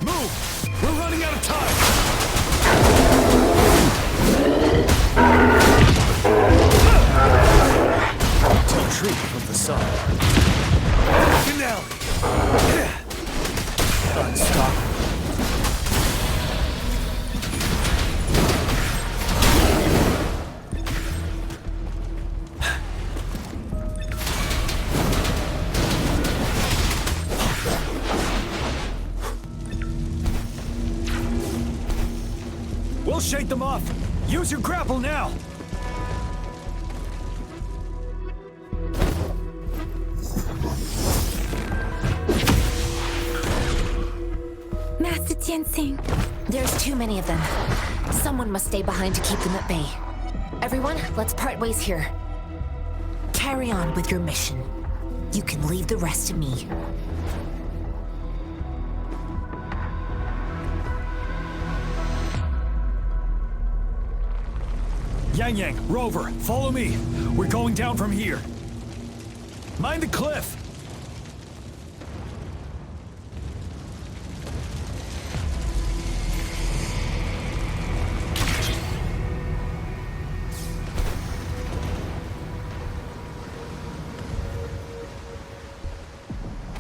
Move! We're running out of time! Tell truth from facade. Finale! Unstoppable. We'll shake them off. Use your grapple now. Master Tianxing. There's too many of them. Someone must stay behind to keep them at bay. Everyone, let's part ways here. Carry on with your mission. You can leave the rest to me. Yang, Rover, follow me. We're going down from here. Mind the cliff.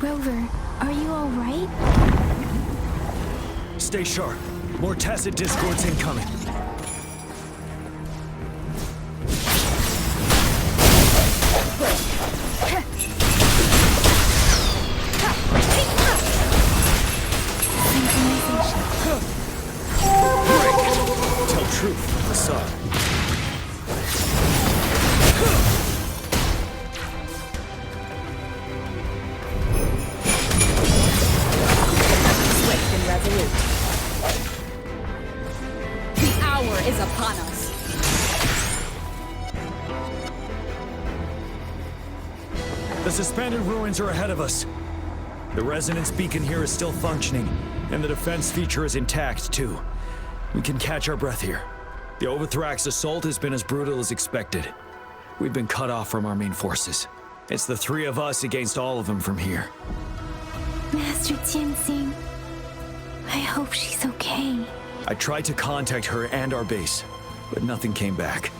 Rover, are you all right? Stay sharp. More tacit discords incoming. Tell truth from facade. Swift and resolute. The hour is upon us. The suspended ruins are ahead of us. The resonance beacon here is still functioning, and the defense feature is intact, too. We can catch our breath here. The Overthrax assault has been as brutal as expected. We've been cut off from our main forces. It's the 3 of us against all of them from here. Master Tianxing. I hope she's okay. I tried to contact her and our base, but nothing came back.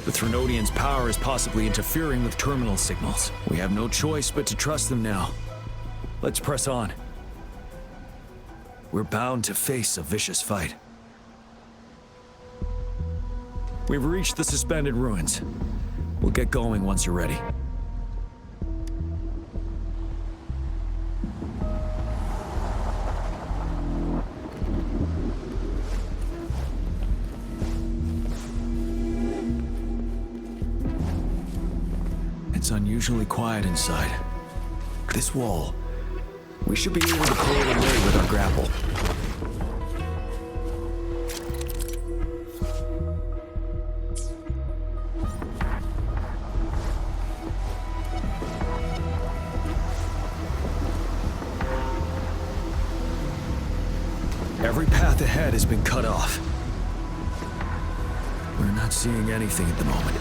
The Threnodians' power is possibly interfering with terminal signals. We have no choice but to trust them now. Let's press on. We're bound to face a vicious fight. We've reached the suspended ruins. We'll get going once you're ready. It's unusually quiet inside. This wall. We should be able to pull it away with our grapple. Every path ahead has been cut off. We're not seeing anything at the moment.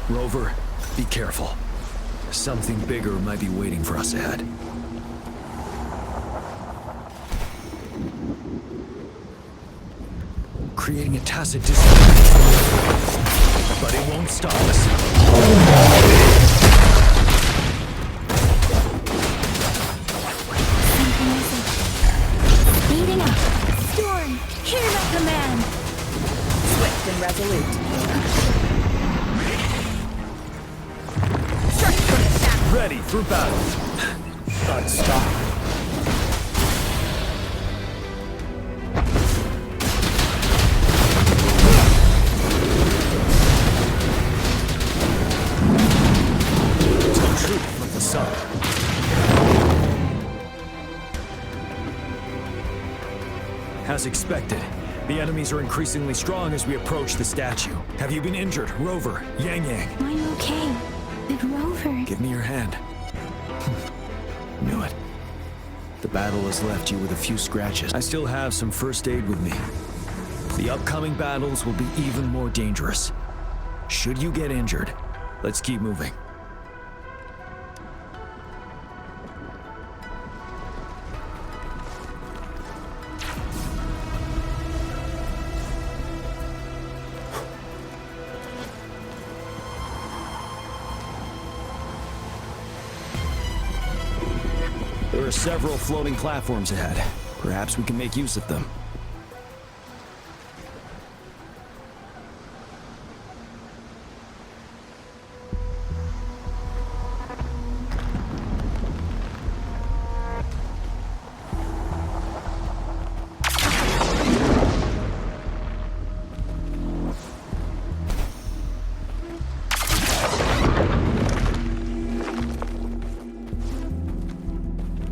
Rover, be careful. Something bigger might be waiting for us ahead. Creating a tacit distance. But it won't stop us. Speeding up. Storm, hear my command. Swift and resolute. Strike from the shadows. for battle. Stop. Tell truth from the sun. As expected, the enemies are increasingly strong as we approach the statue. Have you been injured, Rover, Yang Yang? I'm okay. But Rover... Give me your hand. Knew it. The battle has left you with a few scratches. I still have some first aid with me. The upcoming battles will be even more dangerous. Should you get injured, let's keep moving. There are several floating platforms ahead. Perhaps we can make use of them.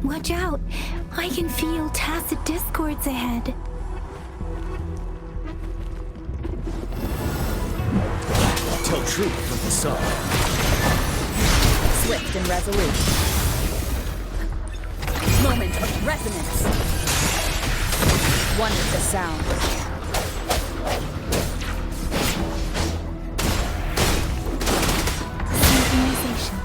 Watch out! I can feel tacit discords ahead. Tell truth from the sun. Swift and resolute. Moment of resonance. One with the sound. Synchronization.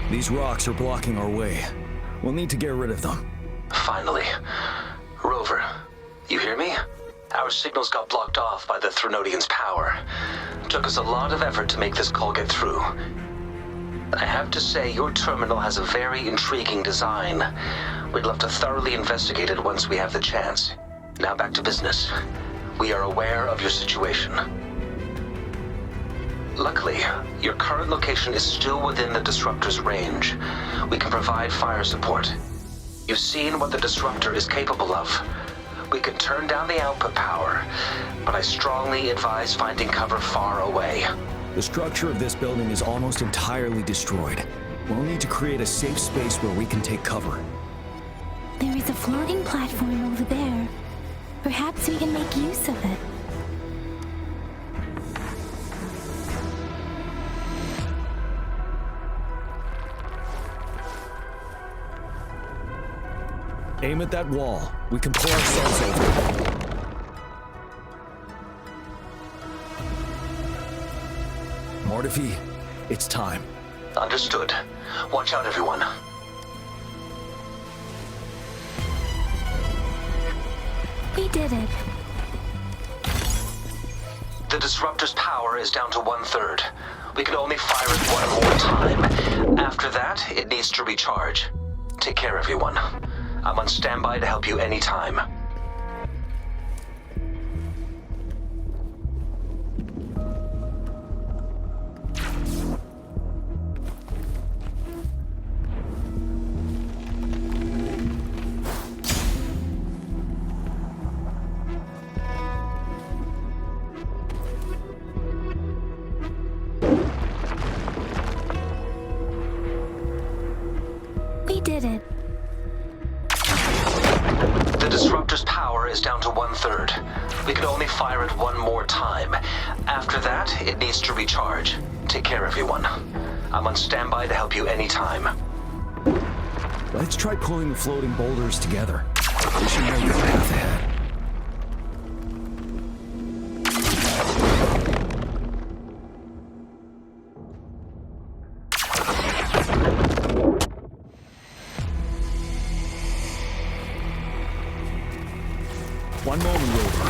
These rocks are blocking our way. We'll need to get rid of them. Finally. Rover, you hear me? Our signals got blocked off by the Threnodian's power. Took us a lot of effort to make this call get through. I have to say, your terminal has a very intriguing design. We'd love to thoroughly investigate it once we have the chance. Now back to business. We are aware of your situation. Luckily, your current location is still within the Disruptor's range. We can provide fire support. You've seen what the Disruptor is capable of. We can turn down the output power, but I strongly advise finding cover far away. The structure of this building is almost entirely destroyed. We'll need to create a safe space where we can take cover. There is a floating platform over there. Perhaps we can make use of it. Aim at that wall. We can pull ourselves over. Mortifi, it's time. Understood. Watch out, everyone. We did it. The Disruptor's power is down to 1/3. We can only fire it one more time. After that, it needs to recharge. Take care, everyone. I'm on standby to help you anytime. We did it. The Disruptor's power is down to 1/3. We can only fire it one more time. After that, it needs to recharge. Take care, everyone. I'm on standby to help you anytime. Let's try pulling the floating boulders together. We should make the path ahead. One moment, Rover.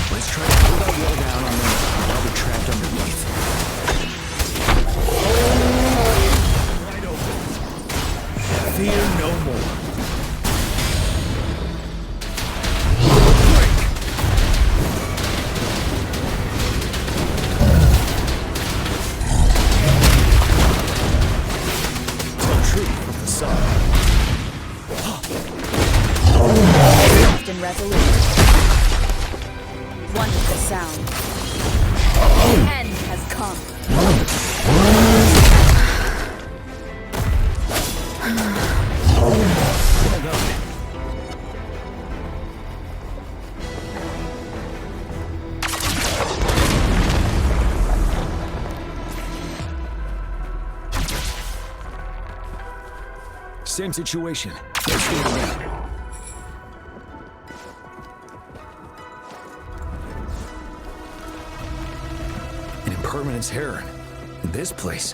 Let's try to pull that wall down on them while the track Same situation. Let's do it again. An impermanence heron. In this place.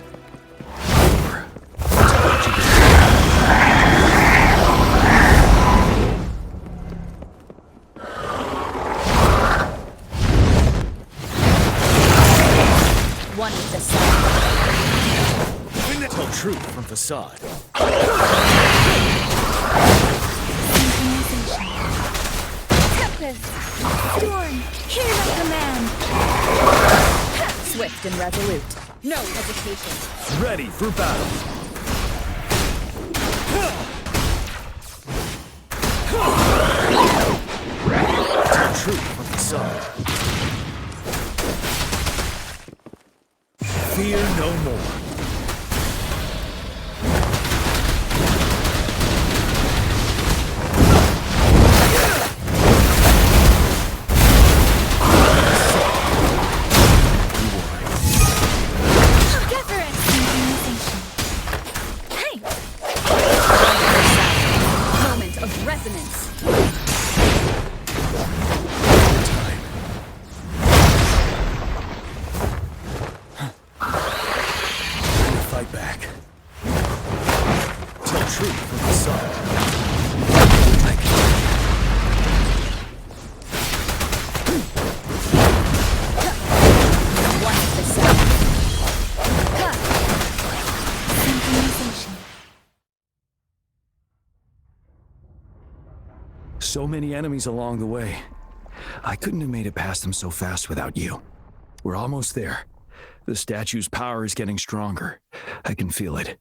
One with the sun. Tell truth from facade. Tempest! Storm! Hear my command! Swift and resolute. No hesitation. Ready for battle. Tell truth from facade. Fear no more. So many enemies along the way. I couldn't have made it past them so fast without you. We're almost there. The statue's power is getting stronger. I can feel it.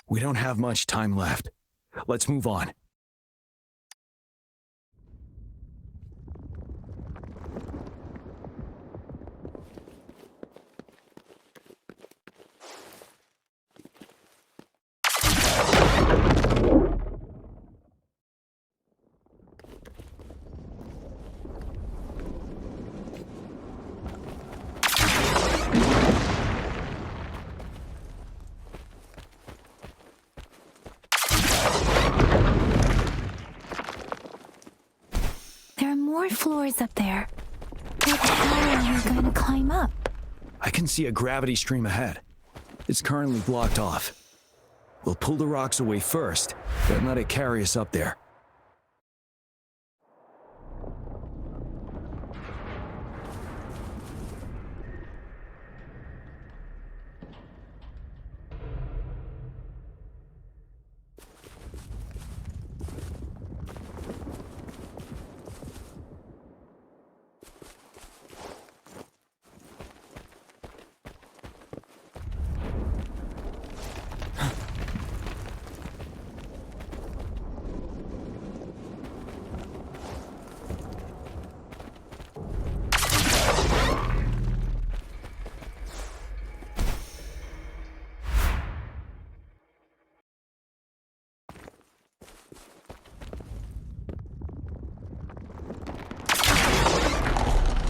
We don't have much time left. Let's move on. More floors up there. But how are we going to climb up? I can see a gravity stream ahead. It's currently blocked off. We'll pull the rocks away first, then let it carry us up there.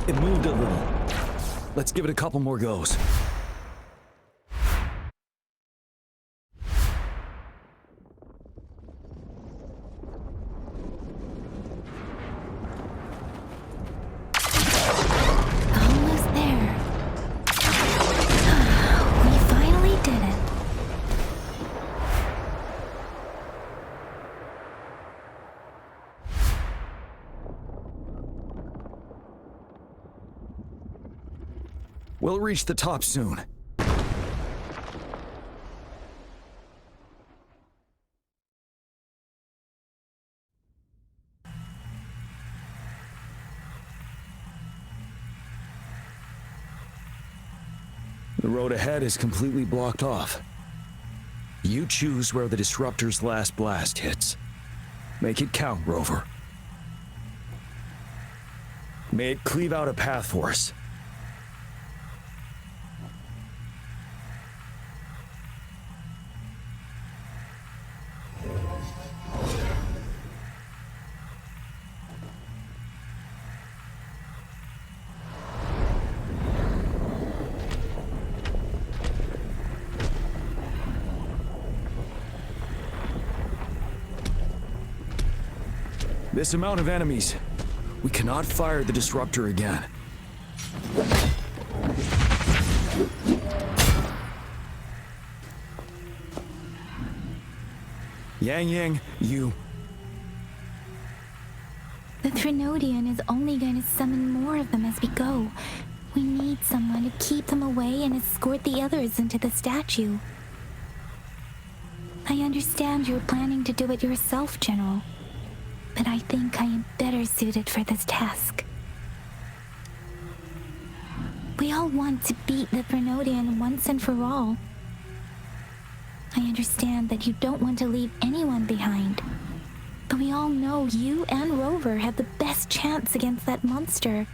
It moved a little. Let's give it a couple more goes. Almost there. We finally did it. We'll reach the top soon. The road ahead is completely blocked off. You choose where the Disruptor's last blast hits. Make it count, Rover. May it cleave out a path for us. This amount of enemies. We cannot fire the disruptor again. Yang, you... The Threnodian is only going to summon more of them as we go. We need someone to keep them away and escort the others into the statue. I understand you're planning to do it yourself, General. But I think I am better suited for this task. We all want to beat the Threnodian once and for all. I understand that you don't want to leave anyone behind. But we all know you and Rover have the best chance against that monster.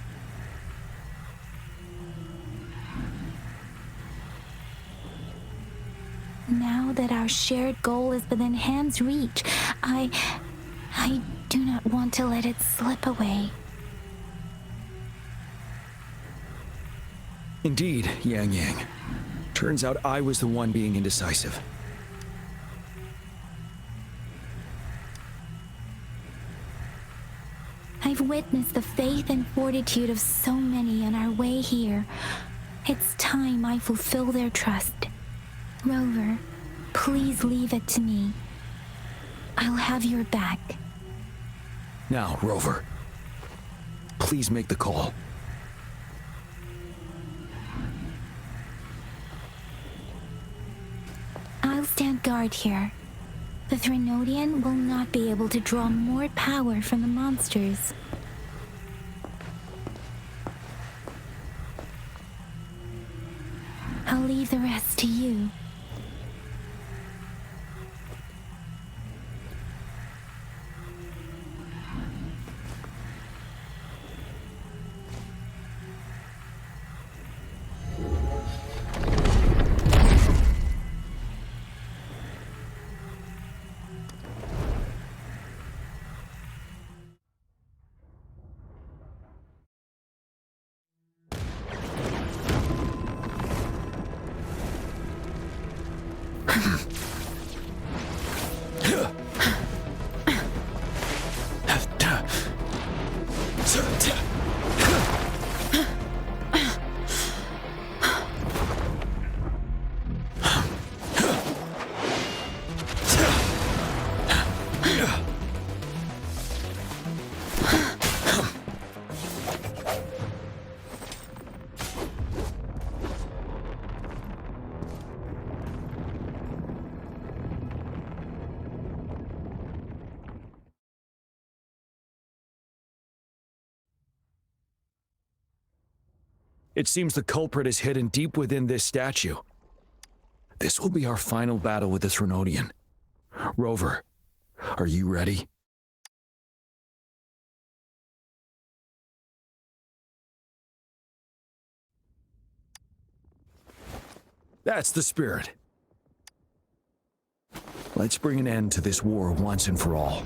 Now that our shared goal is within hand's reach, I do not want to let it slip away. Indeed, Yang. Turns out I was the one being indecisive. I've witnessed the faith and fortitude of so many on our way here. It's time I fulfill their trust. Rover, please leave it to me. I'll have your back. Now, Rover, please make the call. I'll stand guard here. The Threnodian will not be able to draw more power from the monsters. I'll leave the rest to you. It seems the culprit is hidden deep within this statue. This will be our final battle with the Threnodian. Rover, are you ready? That's the spirit. Let's bring an end to this war once and for all.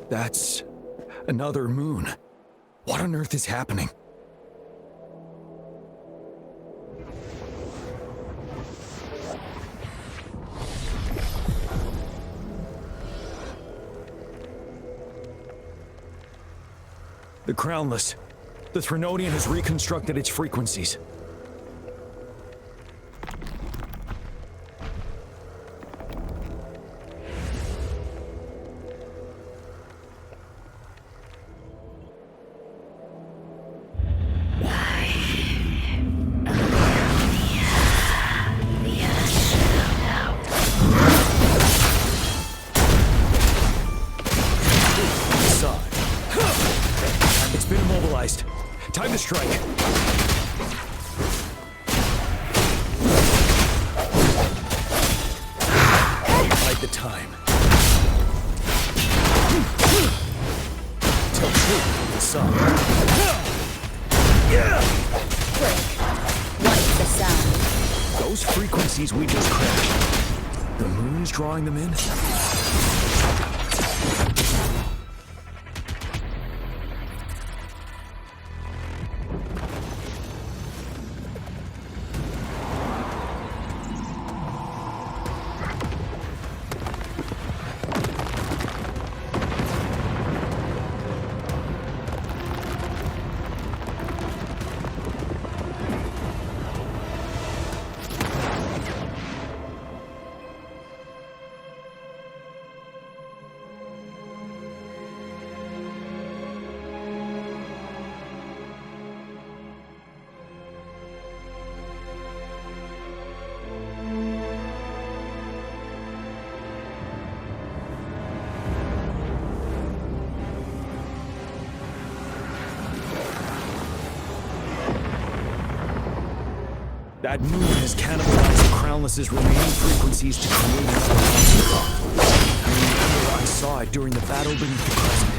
That's another moon. What on earth is happening? The Crownless. The Threnodian has reconstructed its frequencies. Time to strike. frequencies we just crashed. The moon's drawing them in? That moon has cannibalized the Crownless's remaining frequencies to create another monster. I remember I saw it during the battle beneath the crescent.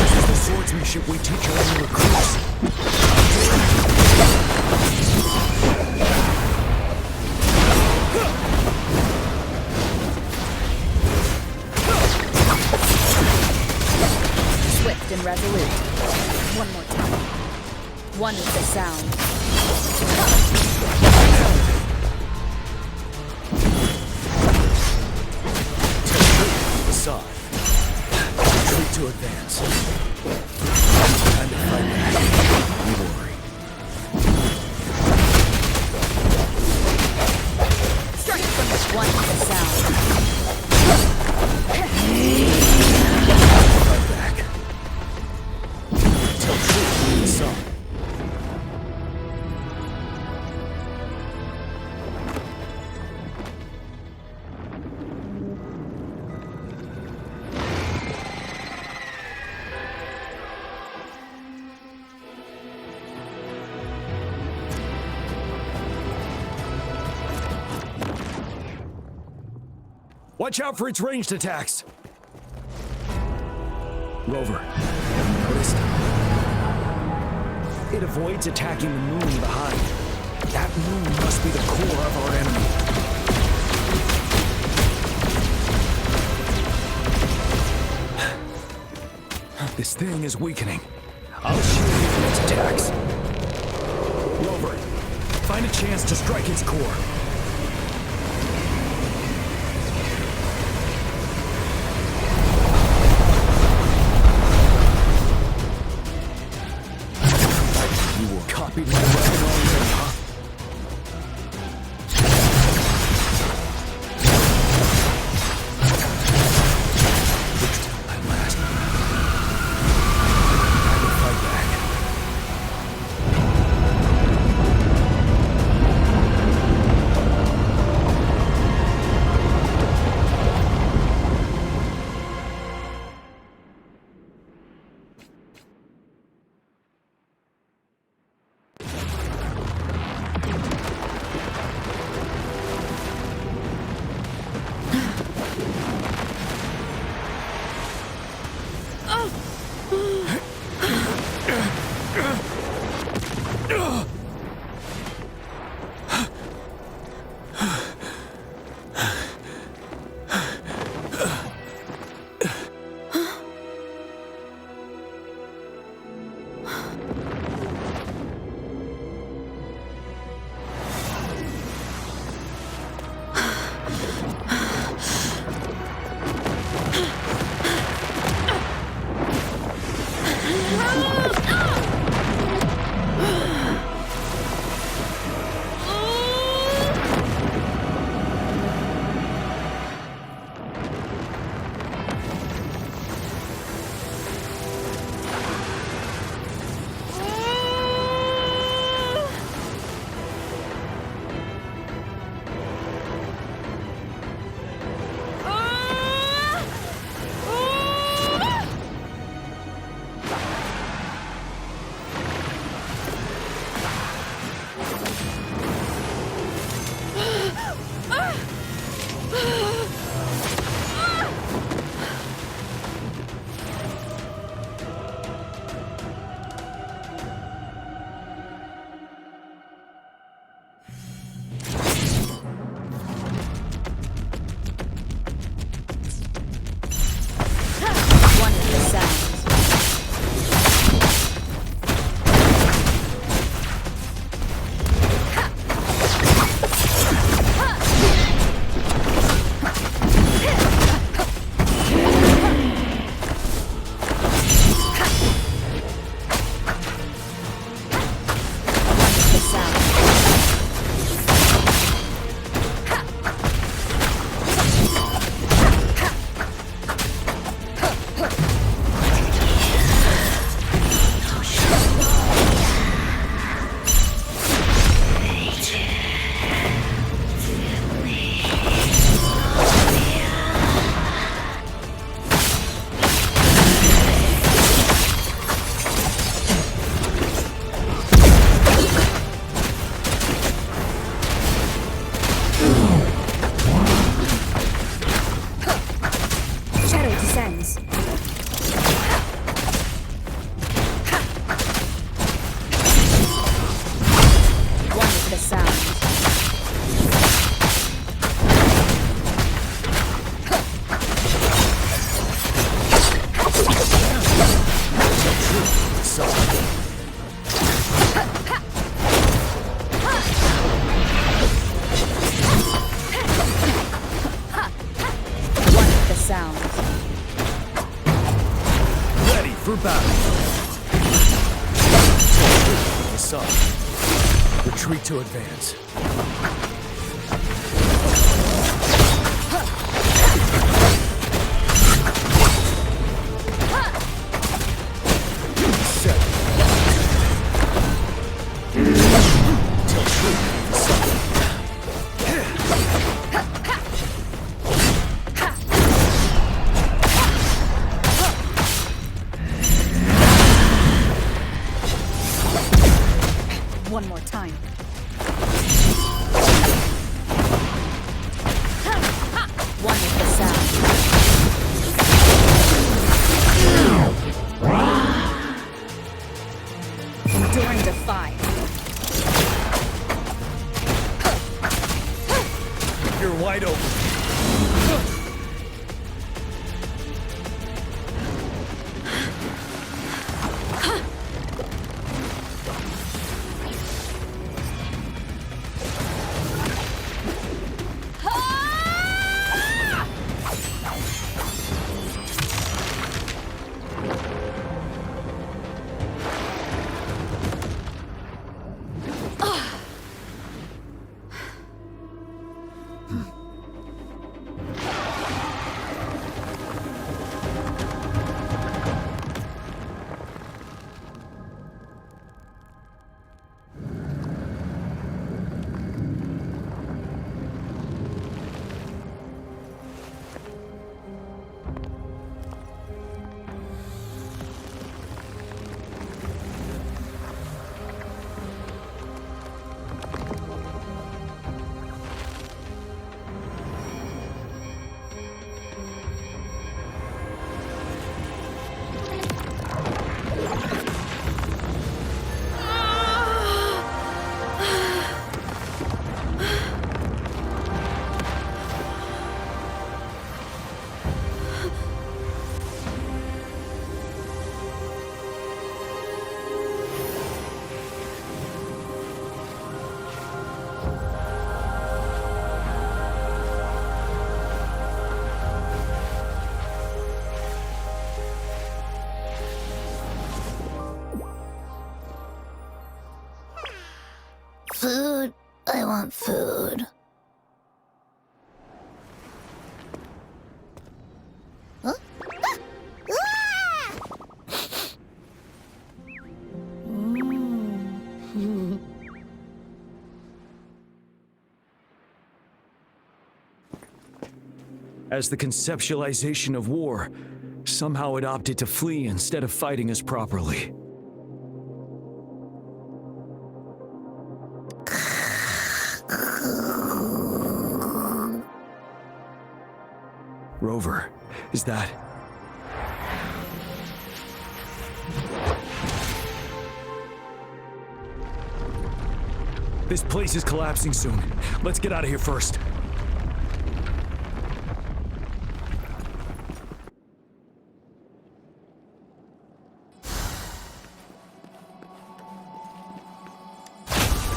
This is the swordsmanship we teach our new recruits. And resolute. One more time. One is the sound. Aside. Retreat to advance. Time to fight back. Don't worry. Strike from the one is the sound. Watch out for its ranged attacks! Rover, noticed? It avoids attacking the moon behind. That moon must be the core of our enemy. This thing is weakening. I'll shield you from its attacks. Rover, find a chance to strike its core. Copied my weapon already, huh? At last. I will fight back. us up. Retreat to advance. One more time. Wonderful sound. Enduring defy. You're wide open. Food. I want food. Huh? As the conceptualization of war, somehow it opted to flee instead of fighting us properly. Rover, is that... This place is collapsing soon. Let's get out of here first.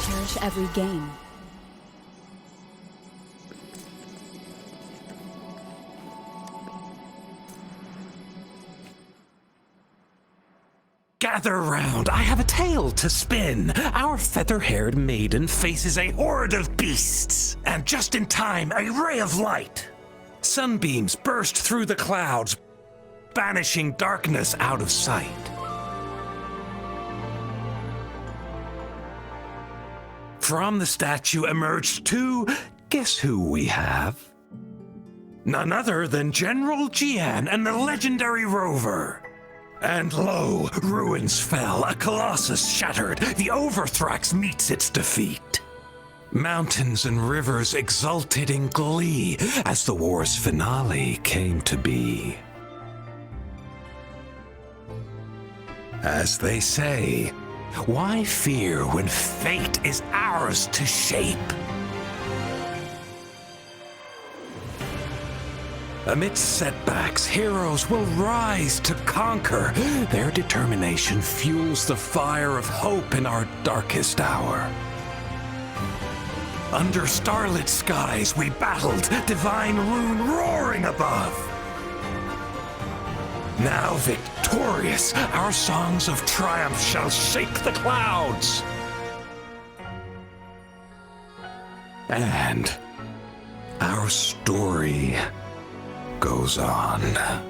Cherish every game. Gather round, I have a tale to spin. Our feather-haired maiden faces a horde of beasts. And just in time, a ray of light. Sunbeams burst through the clouds, banishing darkness out of sight. From the statue emerged two, guess who we have? None other than General Jian and the legendary Rover. And lo, ruins fell, a colossus shattered, the Overthrax meets its defeat. Mountains and rivers exulted in glee as the war's finale came to be. As they say, why fear when fate is ours to shape? Amidst setbacks, heroes will rise to conquer. Their determination fuels the fire of hope in our darkest hour. Under starlit skies we battled, divine rune roaring above. Now victorious, our songs of triumph shall shake the clouds. And our story goes on.